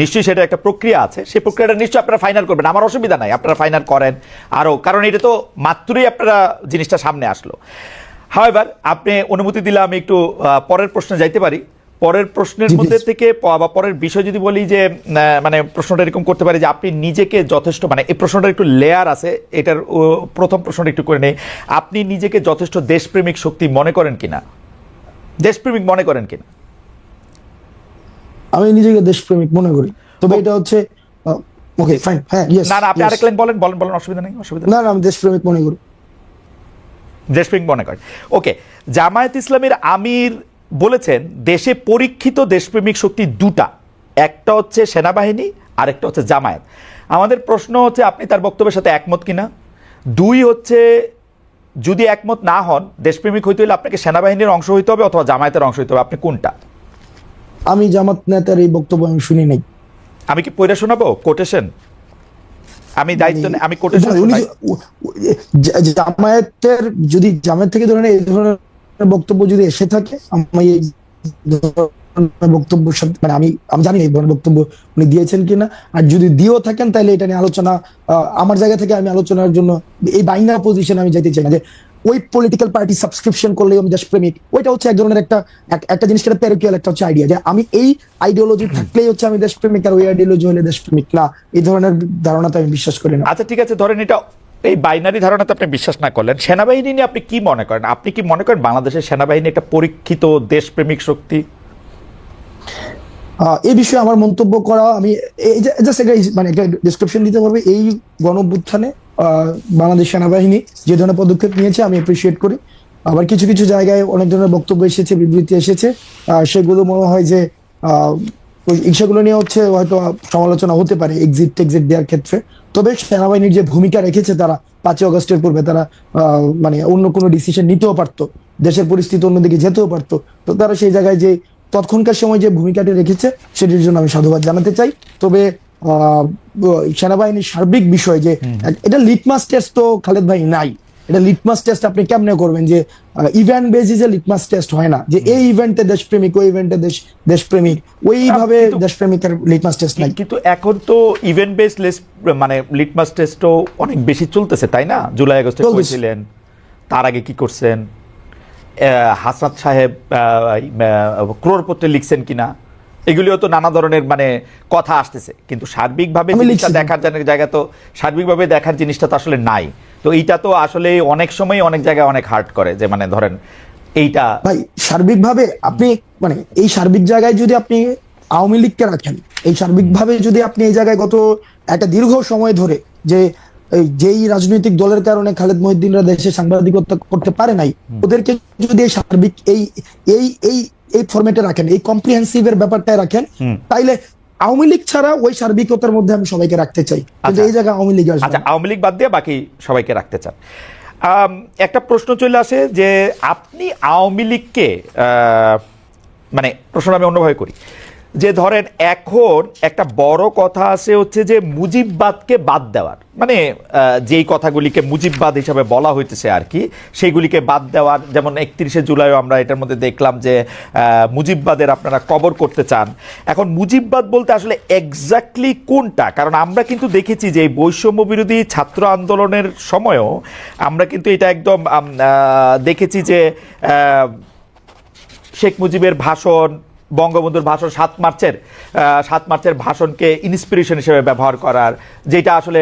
নিশ্চয়ই সেটা একটা প্রক্রিয়া আছে, সেই প্রক্রিয়াটা নিশ্চয়ই আপনারা ফাইনাল করবেন, আমার অসুবিধা নাই, আপনারা ফাইনাল করেন আরো, কারণ এটা তো মাত্রই আপনারা জিনিসটা সামনে আসলো। হাওয়েভার আপনি অনুমতি দিলে আমি একটু পরের প্রশ্নে যাইতে পারি। পরের প্রশ্নের মধ্যে থেকে বা পরের বিষয় যদি বলি যে মানে প্রশ্নটা এরকম করতে পারি যে আপনি নিজেকে যথেষ্ট, মানে এই প্রশ্নটা একটু লেয়ার আছে, এটার প্রথম প্রশ্নটা একটু করে নেই, আপনি নিজেকে যথেষ্ট দেশপ্রেমিক শক্তি মনে করেন কিনা, দেশপ্রেমিক মনে করেন কিনা? আমি নিজেকে দেশপ্রেমিক মনে করি, তবে এটা হচ্ছে ওকে ফাইন, হ্যাঁ ইয়েস। না আপনি আরেক লাইন বলেন, অসুবিধা নেই, অসুবিধা না আমি দেশপ্রেমিক মনে করি, দেশপ্রেমিক মনে করেন। ওকে, জামায়াত ইসলামের আমির বলেছেন দেশে পরীক্ষিত দেশপ্রেমিক শক্তি দুটা, একটা হচ্ছে সেনাবাহিনী আর একটা হচ্ছে জামায়াত। আমাদের প্রশ্ন হচ্ছে আপনি তার বক্তব্যের সাথে একমত কিনা। 2 হচ্ছে যদি একমত না হন, দেশপ্রেমিক হইতে হলে আপনাকে সেনাবাহিনীর অংশ হইতে হবে অথবা জামায়াতের অংশ হইতে হবে, আপনি কোনটা? আমি জামাত নেতার এই বক্তব্য আমি শুনি নাই। আমি কি পড়ে শোনাবো কোটেশন? আমি দায়িত্ব নেই, আমি কোটেশন জামায়াতের যদি জামায়াত থেকে ধরেন এই ধরনের বক্তব্য যদি এসে থাকে, আমি এই বক্তব্য মানে আমি জানি এই ধরনের বক্তব্য উনি দিয়েছেন কিনা, আর যদি দিয়েও থাকেন তাহলে এটা নিয়ে আলোচনা আমার জায়গা থেকে আমি আলোচনার জন্য এই বাইনারি পজিশন আমি যেতে চাই না যে ওই পলিটিক্যাল পার্টি সাবস্ক্রিপশন করলে আমি দেশপ্রেমিক, ওইটা হচ্ছে এক ধরনের একটা জিনিস, একটা প্যারোকিয়াল একটা হচ্ছে আইডিয়া যে আমি এই আইডিওলজি থাকলেই হচ্ছে আমি দেশপ্রেমিক, আর ওই আইডিওলজি হলে দেশপ্রেমিক না, এই ধরনের ধারণাতে আমি বিশ্বাস করি না। আচ্ছা ঠিক আছে, ধরেন এটা এই বাইনারি ধারণাতে আপনি বিশ্বাস না করলেন, সেনাবাহিনী নিয়ে আপনি কি মনে করেন? আপনি কি মনে করেন বাংলাদেশের সেনাবাহিনী একটা পরীক্ষিত দেশপ্রেমিক শক্তি? এই বিষয়ে আমার মন্তব্য করা, আমি জাস্ট মানে একটা ডেসক্রিপশন দিতে পারবে। এই গণঅভ্যুত্থানে বাংলাদেশ সেনাবাহিনী যে ধরনের পদক্ষেপ নিয়েছে আমি অ্যাপ্রিসিয়েট করি। আবার কিছু কিছু জায়গায় অনেক ধরনের বক্তব্য এসেছে, বিবৃতি এসেছে, সেগুলো মনে হয় যে সেগুলো নিয়ে হচ্ছে হয়তো সমালোচনা হতে পারে এক্সিট দেওয়ার ক্ষেত্রে। তবে সেনাবাহিনীর যে ভূমিকা রেখেছে তারা 5ই আগস্টের পূর্বে, তারা মানে অন্য কোনো ডিসিশন নিতেও পারতো, দেশের পরিস্থিতি অন্যদিকে যেতেও পারতো, তো তারা সেই জায়গায় যে তৎক্ষণকার সময় যে ভূমিকাটি রেখেছে সেটির জন্য আমি সাধুবাদ জানাতে চাই। তবে সেনাবাহিনীর সার্বিক বিষয় যে এটা লিটমাস টেস্ট তো খালেদ ভাই নাই, এটা লিটমাস টেস্ট আপনি কেমনে করবেন যে ইভেন্ট বেসিসে লিটমাস টেস্ট হয় না যে এই ইভেন্টে দেশপ্রেমিক, ওই ইভেন্টে দেশপ্রেমিক, ওইভাবে দেশপ্রেমিকের লিটমাস টেস্ট নাই। কিন্তু এখন তো ইভেন্ট বেসড মানে লিটমাস টেস্টও অনেক বেশি চলতেছে, তাই না? জুলাই আগস্টে করেছিলেন, তার আগে কি করছেন, হাসনাত সাহেব ক্রোড়পত্রে লিখছেন কিনা, এগুলিও তো নানা ধরনের মানে কথা আসতেছে, কিন্তু সার্বিকভাবে জিনিসটা দেখার জায়গা তো সার্বিকভাবে দেখার জিনিসটা তো আসলে নাই। তো এইটা তো আসলে অনেক সময় অনেক জায়গায় অনেক হার্ট করে যে মানে ধরেন এইটা ভাই সার্বিকভাবে আপনি মানে এই সার্বিক জায়গায় যদি আপনি আওয়ামী লীগকে রাখেন, এই সার্বিকভাবে যদি আপনি এই জায়গায় গত একটা দীর্ঘ সময় ধরে যে যেই রাজনৈতিক দলের কারণে খালেদ মহিউদ্দিনরা দেশে সাংবাদিকতা করতে পারে নাই, ওদেরকে যদি এই সার্বিক এই ফরম্যাটে রাখেন, এই কম্প্রিহেন্সিভের ব্যাপারটায় রাখেন, তাইলে আওয়ামী লীগ ছাড়া ওই সার্বিকতার মধ্যে আমি সবাইকে রাখতে চাই। কিন্তু এই জায়গায় আওয়ামী লীগ, আচ্ছা আওয়ামী লীগ বাদ দিয়ে বাকি সবাইকে রাখতে চান। একটা প্রশ্ন চলে আসে যে আপনি আওয়ামী লীগকে মানে প্রশ্ন আমি অন্যভাবে করি যে ধরেন এখন একটা বড় কথা আছে হচ্ছে যে মুজিববাদকে বাদ দেওয়ার, মানে যেই কথাগুলিকে মুজিববাদ হিসাবে বলা হইতেছে আর কি, সেইগুলিকে বাদ দেওয়ার, যেমন 31শে জুলাইও আমরা এটার মধ্যে দেখলাম যে মুজিববাদের আপনারা কবর করতে চান। এখন মুজিববাদ বলতে আসলে এক্স্যাক্টলি কোনটা? কারণ আমরা কিন্তু দেখেছি যে এই বৈষম্য বিরোধী ছাত্র আন্দোলনের সময়ও আমরা কিন্তু এটা একদম দেখেছি যে শেখ মুজিবের ভাষণ, বঙ্গবন্ধুর ভাষণ, 7 মার্চের ভাষণকে ইন্সপিরেশন হিসেবে ব্যবহার করার, যেটা আসলে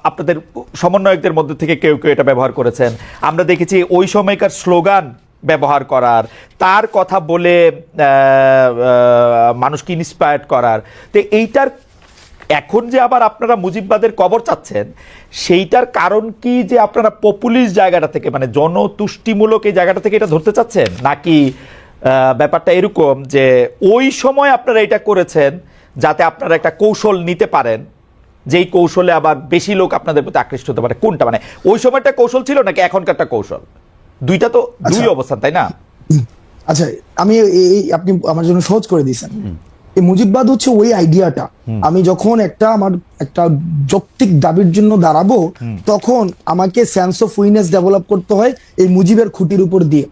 আপনাদের সমন্বয়কদের মধ্যে থেকে কেউ কেউ এটা ব্যবহার করেছেন। আমরা দেখেছি ওই সময়কার স্লোগান ব্যবহার করার, তার কথা বলে মানুষকে ইন্সপায়ার্ড করার। তো এইটার এখন যে আবার আপনারা মুজিববাদের কবর চাচ্ছেন, সেইটার কারণ কি যে আপনারা পপুলিস্ট জায়গাটা থেকে, মানে জনতুষ্টিমূলক এই জায়গাটা থেকে এটা ধরতে চাচ্ছেন, নাকি ব্যাপারটা এরকম যে ওই সময় আপনারা এটা করেছেন যাতে আপনারা একটা কৌশল নিতে পারেন, যেই কৌশলে আবার বেশি লোক আপনাদের প্রতি আকৃষ্ট হতে পারে? কোনটা, মানে ওই সময়টা কৌশল ছিল নাকি এখনকারটা কৌশল? দুইটা তো দুই অবস্থান, তাই না? আচ্ছা, আমি আপনি আমার জন্য সহজ করে দিয়েছেন। এই মুজিববাদ হচ্ছে ওই আইডিয়াটা, আমি যখন আমার একটা যৌক্তিক দাবির জন্য দাঁড়াবো, তখন আমাকে সেন্স অফ উইনেস ডেভেলপ করতে হয় এই মুজিবের খুঁটির উপর দিয়ে।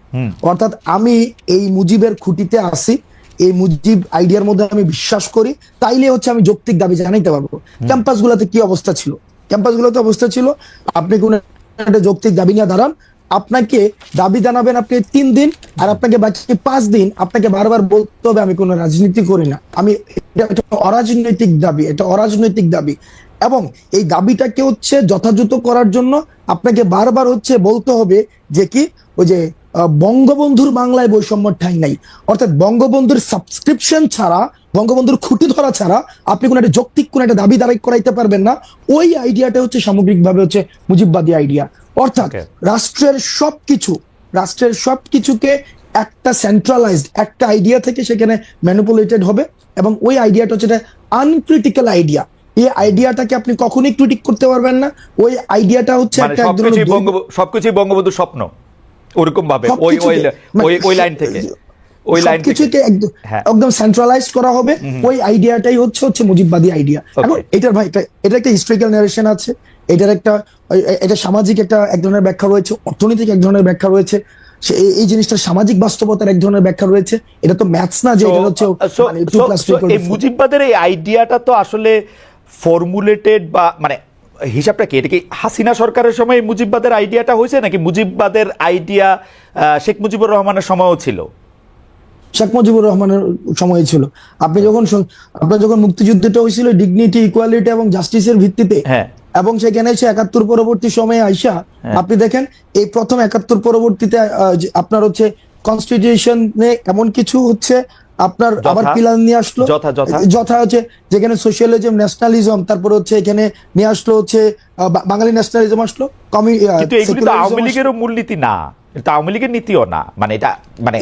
অর্থাৎ আমি এই মুজিবের খুঁটিতে আসি, এই মুজিব আইডিয়ার মধ্যে আমি বিশ্বাস করি, তাইলে হচ্ছে আমি যৌক্তিক দাবি জানাইতে পারবো। ক্যাম্পাসগুলোতে কি অবস্থা ছিল? ক্যাম্পাসগুলোতে অবস্থা ছিল, আপনি কোন একটা যৌক্তিক দাবি নিয়ে দাঁড়ান, আপনাকে দাবি জানাবেন আপনি 3 দিন, আর আপনাকে বাকি 5 দিন আপনাকে বারবার বলতে হবে আমি কোনো রাজনীতি করি না, আমি এটা অরাজনৈতিক দাবি, এটা অরাজনৈতিক দাবি। এবং এই দাবিটাকে হচ্ছে যথাযথ করার জন্য আপনাকে বারবার হচ্ছে বলতে হবে যে কি, ওই যে বঙ্গবন্ধুর বাংলায় বৈষম্য ঠাঁই নাই। অর্থাৎ বঙ্গবন্ধুর সাবস্ক্রিপশন ছাড়া, বঙ্গবন্ধুর খুঁটি ধরা ছাড়া আপনি কোনো একটা যৌক্তিক কোনো একটা দাবি দাঁড়াই করাইতে পারবেন না। ওই আইডিয়াটা হচ্ছে সামগ্রিকভাবে হচ্ছে মুজিববাদী আইডিয়া। অর্থাৎ রাষ্ট্রের সবকিছুকে একটা সেন্ট্রালাইজড একটা আইডিয়া থেকে সেখানে ম্যানিপুলেটেড হবে, এবং ওই আইডিয়াটা হচ্ছে আনক্রিটিক্যাল আইডিয়া। এই আইডিয়াটাকে আপনি কখনোই ক্রিটিক করতে পারবেন না। ওই আইডিয়াটা হচ্ছে সবকিছুই বঙ্গবন্ধুর স্বপ্ন, ওরকম ভাবে ওই লাইন থেকে সবকিছুকে একদম সেন্ট্রালাইজ করা হবে। ওই আইডিয়াটাই হচ্ছে মুজিববাদী আইডিয়া। এখন এটার ভাই এটা একটা হিস্টোরিক্যাল ন্যারেশন আছে, এটা সামাজিক এক ধরনের ব্যাখ্যা রয়েছে, অর্থনৈতিক এক ধরনের ব্যাখ্যা রয়েছে, এই জিনিসটা সামাজিক বাস্তবতার এক ধরনের ব্যাখ্যা রয়েছে। এটা তো ম্যাথস না যে এটা হচ্ছে এই মুজিববাদের এই আইডিয়াটা তো আসলে ফর্মুলেটেড, বা মানে হিসাবটা কি, এটা কি হাসিনা সরকারের সময় মুজিববাদের আইডিয়াটা হয়েছে, নাকি মুজিববাদের আইডিয়া শেখ মুজিবুর রহমানের সময়ও ছিল? শেখ মুজিবুর রহমানের সময় ছিল। আপনার যখন মুক্তিযুদ্ধটা হয়েছিল ডিগনিটি, ইকুয়ালিটি এবং জাস্টিসের ভিত্তিতে, এবং সেখানে এসে 71 পরবর্তী সময়ে আইসা আপনি দেখেন এই প্রথম 71 পরবর্তীতে আপনার হচ্ছে কনস্টিটিউশনে এমন কিছু হচ্ছে আপনার আবার পিলার নিয়ে আসলো, যথা হচ্ছে যেখানে সোশ্যালিজম, ন্যাশনালিজম, তারপরে হচ্ছে এখানে নিয়ে আসলো হচ্ছে বাঙালি ন্যাশনালিজম আসলো। কিন্তু এগুলো তো আওয়ামী লীগেরও মূলনীতি না, এটা আওয়ামী লীগের নীতিও না, মানে এটা মানে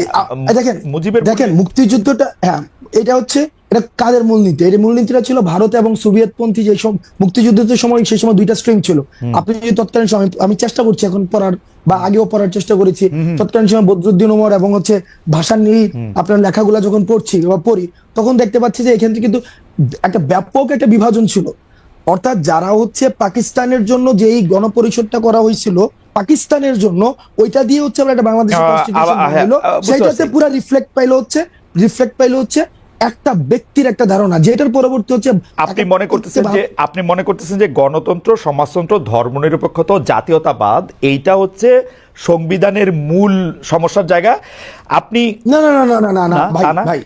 দেখেন মুক্তিযুদ্ধটা, হ্যাঁ এটা হচ্ছে এটা কাদের মূলনীতি? এই মূলনীতিটা ছিল ভারত এবং সোভিয়েত পন্থী যে সব মুক্তিযুদ্ধের সময়, সেই সময় দুইটা স্ট্রিম ছিল। আপনি যদি তৎকালীন সময়, আমি চেষ্টা করছি এখন পড়ার, বা আগেও পড়ার চেষ্টা করেছি, তৎকালীন সময় বদরুদ্দিন ওমর এবং হচ্ছে ভাষার নীল আপনার লেখাগুলা যখন পড়ি, তখন দেখতে পাচ্ছি যে এখান থেকে কিন্তু একটা ব্যাপক একটা বিভাজন ছিল। অর্থাৎ যারা হচ্ছে পাকিস্তানের জন্য যেই গণপরিষদটা করা হয়েছিল পাকিস্তানের জন্য, ওইটা দিয়ে হচ্ছে আমরা একটা বাংলাদেশের কনস্টিটিউশন বানাইলো, সেইটাতে পুরো রিফ্লেক্ট পাইলো হচ্ছে একটা ব্যক্তির একটা ধারণা, যেটার পরবর্তী হচ্ছে আপনি মনে করতেছেন যে গণতন্ত্র, সমাজতন্ত্র, ধর্মনিরপেক্ষতা, জাতীয়তাবাদ, এইটা হচ্ছে সংবিধানের মূল সমস্যার জায়গা। আপনি না ভাই,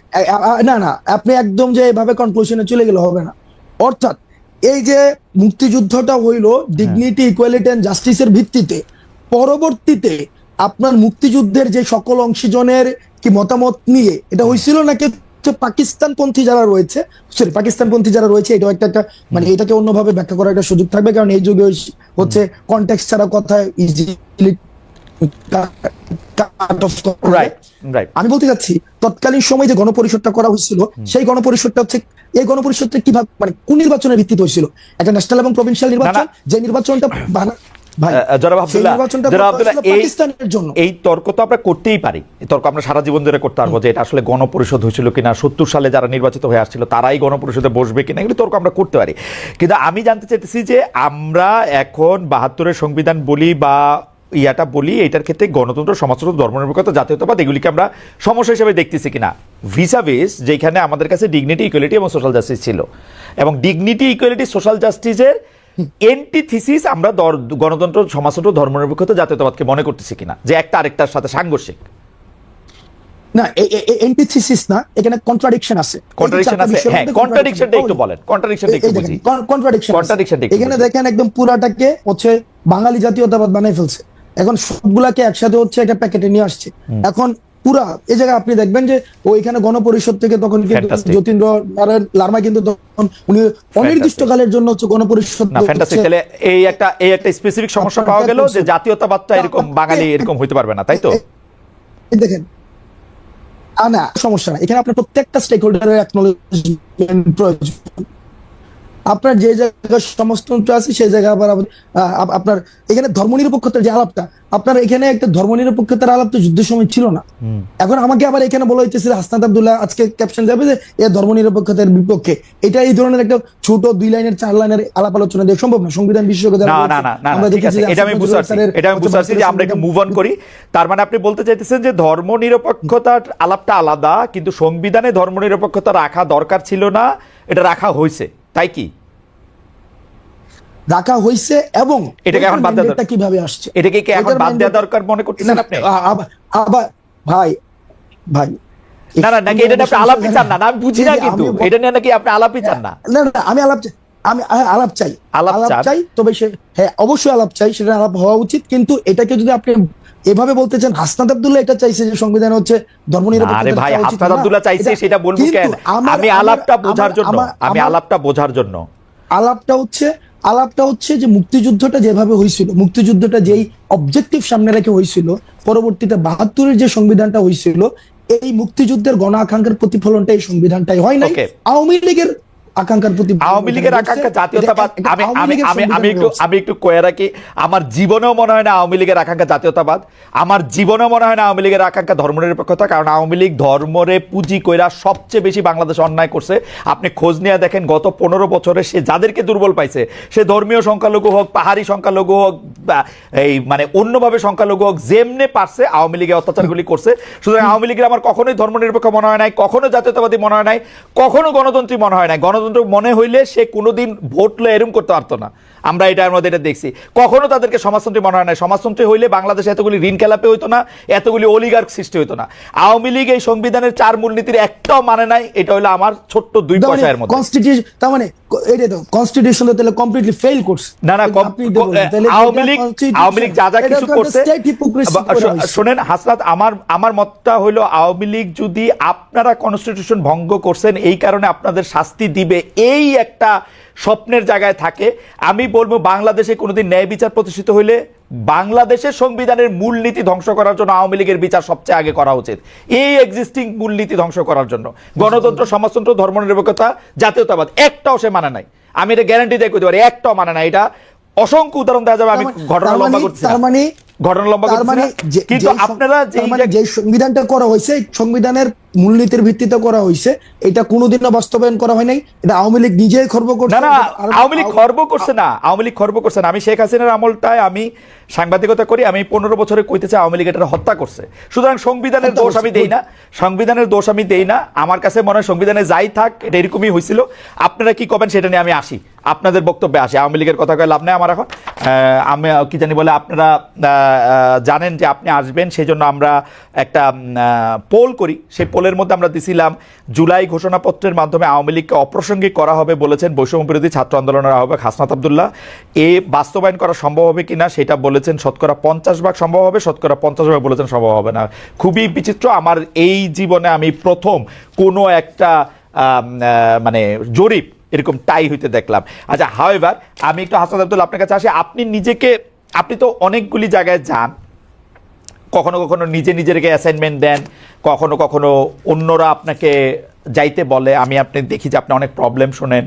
আপনি একদম যে এভাবে কনক্লুশনে চলে গেলে হবে না। অর্থাৎ এই যে মুক্তিযুদ্ধটা হইলো ডিগনিটি, ইকুয়ালিটি এন্ড জাস্টিসের ভিত্তিতে, পরবর্তীতে আপনার মুক্তিযুদ্ধের যে সকল অংশীজনের কি মতামত নিয়ে এটা হয়েছিল, নাকি পাকিস্তানপন্থী যারা রয়েছে, এটাও একটা মানে এটাকে অন্যভাবে ব্যাখ্যা করার একটা সুযোগ থাকবে, কারণ এই যুগে হচ্ছে কনটেক্সট ছাড়া কথা ইজিলি। আমি বলতে চাচ্ছি তৎকালীন সময় যে গণপরিষদটা করা হয়েছিল, সেই গণপরিষদটা হচ্ছে, এই গণপরিষদটা কিভাবে মানে কোন নির্বাচনের ভিত্তিতে হয়েছিল? একটা ন্যাশনাল এবং প্রভিন্সিয়াল নির্বাচন, যে নির্বাচনটা ভাই জনাব সেই আব্দুল্লাহ, নির্বাচনটা জনাব করা আব্দুল্লাহ, হয়েছিল পাকিস্তানের জন্য। এই তর্ক তো আমরা করতেই পারি, এই তর্ক আমরা সারা জীবন ধরে করতে পারবো যে এটা আসলে গণপরিষদ হয়েছিল কিনা, 70 সালে যারা নির্বাচিত হয়ে আসছিল তারাই গণপরিষদে বসবে কিনা, এগুলো তর্ক আমরা করতে পারি। কিন্তু আমি জানতে চাইতেছি যে আমরা এখন 72-এর সংবিধান বলি বা ইয়াটা বলি, এটার ক্ষেত্রে গণতন্ত্র, সমাজতন্ত্র, ধর্মনিরপেক্ষতা, জাতীয়তাবাদ এগুলিকে আমরা সমস্যা হিসেবে দেখতেছি কিনা। ভিসাভিস যেখানে আমাদের কাছে ডিগনিটি, ইকুয়ালিটি এবং সোশ্যাল জাস্টিস ছিল, এবং ডিগনিটি, ইকুয়ালিটি, সোশ্যাল জাস্টিসের এন্টিথিসিস আমরা গণতন্ত্র, সমাজতন্ত্র, ধর্মনিরপেক্ষতা, জাতীয়তাবাদকে মনে করতেছি কিনা, যে একটা আরেকটার সাথে সাংঘর্ষিক। না, এন্টিথিসিস না, এখানে কন্ট্রাডিকশন আছে। কন্ট্রাডিকশন আছে, হ্যাঁ, কন্ট্রাডিকশনটা একটু বলেন, কন্ট্রাডিকশনটা একটু বুঝি। কন্ট্রাডিকশনটা একটু এখানে বুঝি। দেখেন একদম পুরাটাকে হচ্ছে বাঙালি জাতীয়তাবাদ বানাই ফেলছে, এখন সবগুলাকে একসাথে হচ্ছে একটা প্যাকেটে নিয়ে আসছে। এখন পুরা এই জায়গায় আপনি দেখবেন যে ওইখানে গণপরিষদ থেকে তখন কিন্তু Fantastic. যতীন্দ্র নারায়ণ লারমা কিন্তু তখন উনি অনির্দিষ্টকালের জন্য হচ্ছে গণপরিষদ না, ফ্যান্টাস্টিক। তাহলে এই একটা স্পেসিফিক সমস্যা পাওয়া গেল যে জাতীয়তাবাদটা এরকম বাঙালি এরকম হইতে পারবে না, তাই তো? দেখেন না, সমস্যা না, এখানে আপনার প্রত্যেকটা স্টেক হোল্ডারের অ্যাকনলেজমেন্ট প্রয়োজন। আপনার যে জায়গায় সমাজতন্ত্র আছে সেই জায়গায় আবার আপনার এখানে ধর্মনিরপেক্ষতার যে আলাপটা, আপনার এখানে একটা ধর্মনিরপেক্ষতার আলাপ তো যুদ্ধের সময় ছিল না। এখন আমাকে আবার এখানে বলা হইতেছে হাসনাত আব্দুল্লাহ আজকে ক্যাপশন যাবে যে এ ধর্মনিরপেক্ষতার বিপক্ষে। এটা এই ধরনের একটা ছোট 2 লাইনের 4 লাইনের আলাপ আলোচনা দিয়ে সম্ভব না। সংবিধান বিশেষজ্ঞ না না না না, ঠিক আছে, এটা আমি বুঝতে পারছি, এটা আমি বুঝতে পারছি যে আমরা একটু মুভ অন করি। তার মানে আপনি বলতে চাইতেছেন যে ধর্মনিরপেক্ষতার আলাপটা আলাদা, কিন্তু সংবিধানে ধর্মনিরপেক্ষতা রাখা দরকার ছিল না, এটা রাখা হয়েছে, তাই কি? রাখা হয়েছে, এবং এটাকে এখন বাদ দেওয়া দরকার। কিভাবে আসছে, এটাকে কি এখন বাদ দেওয়া দরকার মনে করতেছেন আপনি? আবার ভাই ভাই না না, নাকি এটা নিয়ে আপনি আলাপই চান না? আমি বুঝি না, কিন্তু এটা নিয়ে নাকি আপনি আলাপই চান না? না না, আমি আলাপ চাই, আলাপ চাই, তবে হ্যাঁ অবশ্যই আলাপ চাই, সেটা আলাপ হওয়া উচিত। কিন্তু এটাকে যদি আপনি এভাবে বলতে চান, হাসনাত আব্দুল্লাহ এটা চাইছে যে সংবিধান হচ্ছে ধর্মনিরপেক্ষতা। আরে ভাই, হাসনাত আব্দুল্লাহ চাইছে সেটা বলবো কেন? আমি আলাপটা বোঝার জন্য, আমি আলাপটা বোঝার জন্য। আলাপটা হচ্ছে যে মুক্তিযুদ্ধটা যেভাবে হয়েছিল, মুক্তিযুদ্ধটা যেই অবজেক্টিভ সামনে রেখে হয়েছিল, পরবর্তীতে 72-এর যে সংবিধানটা হয়েছিল, এই মুক্তিযুদ্ধের গণ আকাঙ্ক্ষার প্রতিফলনটা এই সংবিধানটাই হয় নাই। আওয়ামী লীগের আকাঙ্ক্ষার প্রতি, আওয়ামী লীগের আকাঙ্ক্ষা জাতীয়তাবাদ, আমি একটু কয়ে রাখি, আমার জীবনেও মনে হয় না আওয়ামী লীগের আকাঙ্ক্ষা জাতীয়তাবাদ, আমার জীবনেও মনে হয় না আওয়ামী লীগের আকাঙ্ক্ষা ধর্মনিরপেক্ষতা। কারণ আওয়ামী লীগ ধর্মরে পুঁজি কইরা সবচেয়ে বেশি বাংলাদেশে অন্যায় করছে। আপনি খোঁজ নিয়ে দেখেন গত 15 বছরে সে যাদেরকে দুর্বল পাইছে, সে ধর্মীয় সংখ্যালঘু হোক, পাহাড়ি সংখ্যালঘু হোক, এই মানে অন্যভাবে সংখ্যালঘু হোক, যেমনে পারছে আওয়ামী লীগের অত্যাচারগুলি করছে। সুতরাং আওয়ামী লীগের আমার কখনোই ধর্মনিরপেক্ষ মনে হয় নাই, কখনো জাতীয়তাবাদী মনে হয় নাই, কখনো গণতন্ত্রী মনে হয় নাই। গণতন্ত্র মনে হইলে সে কোনোদিন ভোট লয়ে এরম করতে পারতো না, আমরা এটার মধ্যে এটা দেখছি। কখনো তাদেরকে সমাজতন্ত্রী মনে হয় না। সমাজতন্ত্রী হইলে বাংলাদেশে এতগুলি ঋণ খেলাপি হইতো না, এতগুলি অলিগার্ক সৃষ্টি হইতো না। আওয়ামী লীগ এই সংবিধানের 4 মূলনীতির একটাও মানে নাই। এটা হলো আমার ছোট্ট 2 পয়সার মধ্যে। কনস্টিটিউশন, তার মানে এটা তো কনস্টিটিউশন তো তাহলে কমপ্লিটলি ফেল করছে। না না, আওয়ামী লীগ যা যা কিছু করছে, শুনেন হাসনাত, আমার মতটা হলো আওয়ামী লীগ যদি আপনারা কনস্টিটিউশন ভঙ্গ করছেন এই কারণে আপনাদের শাস্তি দিবে, এই একটা স্বপ্নের জায়গায় থাকে, আমি বলবো বাংলাদেশে কোনোদিন ন্যায় বিচার প্রতিষ্ঠিত হইলে বাংলাদেশের সংবিধানের মূলনীতি ধ্বংস করার জন্য আওয়ামী লীগের বিচার সবচেয়ে আগে করা উচিত। এই এক্সিস্টিং মূলনীতি ধ্বংস করার জন্য গণতন্ত্র, সমাজতন্ত্র, ধর্মনিরপেক্ষতা, জাতীয়তাবাদ একটাও সে মানে নাই। আমি এটা গ্যারান্টি দিয়ে কইতে পারি, একটাও মানে নাই। এটা অসংখ্য উদাহরণ দেওয়া যাবে, আমি ঘটনা লম্বা করছি, ঘটনা লম্বা করছি না। কিন্তু আপনারা যে সংবিধানটা করা হয়েছে, সংবিধানের মূলনীতির ভিত্তিতে করা হয়েছে, এটা কোনোদিনও বাস্তবায়ন করা হয় নাই। এটা আওয়ামী লীগ নিজেই খর্ব করছে। না, আওয়ামী লীগ খর্ব করছে না, আওয়ামী লীগ খর্ব করছে না। আমি শেখ হাসিনার আমলটায় আমি সাংবাদিকতা করি, আমি 15 বছরে কইতেছি আওয়ামী লীগ এটা হত্যা করছে। সুতরাং সংবিধানের দোষ আমি দেই না, সংবিধানের দোষ আমি দেই না। আমার কাছে মনে হয় সংবিধানে যাই থাক এটা এরকমই হয়েছিল। আপনারা কি করবেন সেটা নিয়ে আমি আসি, আপনাদের বক্তব্যে আসি। আওয়ামী লীগের কথা কয়ে লাভ নেই আমার এখন। আমি কি জানি বলে আপনারা জানেন যে আপনি আসবেন, সেই জন্য আমরা একটা পোল করি। সেই পোলের মধ্যে আমরা দিছিলাম জুলাই ঘোষণাপত্রের মাধ্যমে আওয়ামী লীগকে অপ্রাসঙ্গিক করা হবে বলেছেন বৈষম্য বিরোধী ছাত্র আন্দোলনের আহ্বায়ক হাসনাত আব্দুল্লাহ। এ বাস্তবায়ন করা সম্ভব হবে কিনা সেটা বলেছেন শতকরা 50% সম্ভব হবে, শতকরা 50% বলেছেন সম্ভব হবে না। খুবই বিচিত্র। আমার এই জীবনে আমি প্রথম কোনো একটা মানে জরিপ এরকম টাই হইতে দেখলাম। আচ্ছা, হাওয়েভার আমি একটু হাসনাত আব্দুল্লাহ আপনার কাছে আসি। আপনি তো অনেকগুলি জায়গায় যান, কখনো কখনো নিজেকে অ্যাসাইনমেন্ট দেন, কখনো কখনো অন্যরা আপনাকে যাইতে বলে, আপনি দেখি যে আপনি অনেক প্রবলেম শোনেন,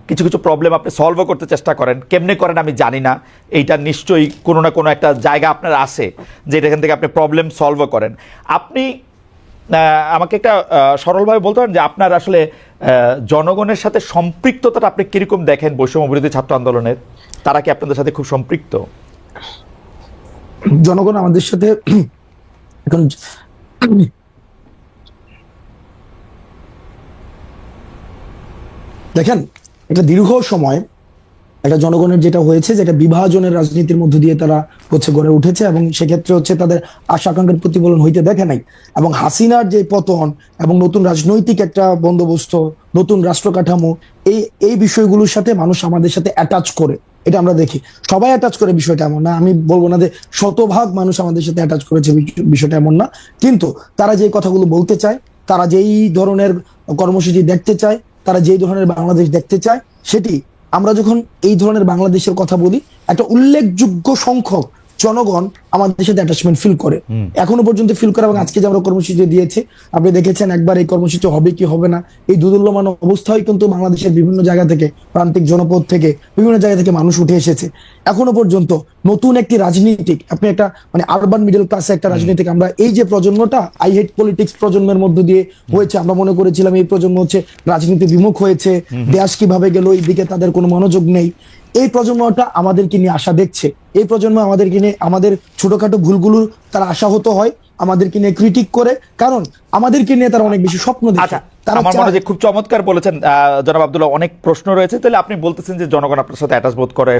কিছু কিছু প্রবলেম আপনি সলভও করতে চেষ্টা করেন, কেমনে করেন আমি জানি না, এইটা নিশ্চয়ই কোনো না কোনো একটা জায়গা আপনার আছে যে এখান থেকে আপনি প্রবলেম সলভও করেন। আপনি আমাকে একটা সরলভাবে বলতে পারেন যে আপনার আসলে জনগণের সাথে সম্পৃক্ততাটা আপনি কিরকম দেখেন বৈষম্য বিরোধী ছাত্র আন্দোলনের? তারা কি আপনাদের সাথে খুব সম্পৃক্ত? জনগণ আমাদের সাথে এখন দেখেন, একটা দীর্ঘ সময় একটা জনগণের যেটা হয়েছে, যেটা বিভাজনের রাজনীতির মধ্য দিয়ে তারা গড়ে উঠেছে, এবং সেক্ষেত্রে তাদের আশা আকাঙ্ক্ষার প্রতিফলন হইতে দেখে নাই। এবং হাসিনার যে পতন এবং নতুন রাজনৈতিক একটা বন্দোবস্ত, নতুন রাষ্ট্র কাঠামো, এই বিষয়গুলোর সাথে মানুষ আমাদের সাথে অ্যাটাচ করে, এটা আমরা দেখি। সবাই অ্যাটাচ করে বিষয়টা এমন না, আমি বলবো না যে শতভাগ মানুষ আমাদের সাথে অ্যাটাচ করেছে, বিষয়টা এমন না। কিন্তু তারা যে কথাগুলো বলতে চায়, তারা যেই ধরনের কর্মসূচি দেখতে চায়, তারা যেই ধরনের বাংলাদেশ দেখতে চায়, সেটি আমরা যখন এই ধরনের বাংলাদেশের কথা বলি, একটা উল্লেখযোগ্য সংখ্যক জনগণ আমাদের সাথে অ্যাটাচমেন্ট ফিল করে, এখনো পর্যন্ত ফিল করে। এবং আজকে যে আমরা কর্মসূচি দিয়েছি, আপনি দেখেছেন একবার এই কর্মসূচি হবে কি হবে না, এই দুদুল্যমান অবস্থায় কিন্তু বাংলাদেশের বিভিন্ন জায়গা থেকে, প্রান্তিক জনপদ থেকে, বিভিন্ন জায়গা থেকে মানুষ উঠে এসেছে। এখনো পর্যন্ত নতুন একটি রাজনীতিক, আপনি একটা আরবান মিডল ক্লাসে একটা রাজনীতিক, আমরা এই যে প্রজন্মটা আই হেট পলিটিক্স প্রজন্মের মধ্য দিয়ে হয়েছে, আমরা মনে করেছিলাম এই প্রজন্ম রাজনীতি বিমুখ হয়েছে, দেশ কিভাবে গেল, এই দিকে তাদের কোনো মনোযোগ নেই। এই প্রজন্মটা আমাদেরকে নিয়ে আশা দেখছে, এই প্রজন্ম আমাদেরকে নিয়ে, আমাদের ছোটখাটো ভুলগুলো তারা আশাহত হয়, আমাদেরকে নিয়ে ক্রিটিক করে, কারণ আমাদেরকে নিয়ে তারা অনেক বেশি স্বপ্ন দেখে। তারা আমার মনে হয় খুব চমৎকার বলেছেন জনাব আব্দুল্লাহ। অনেক প্রশ্ন রয়েছে, তাহলে আপনি বলতেছেন যে জনগণ আপনার সাথে অ্যাটাচ বোধ করে।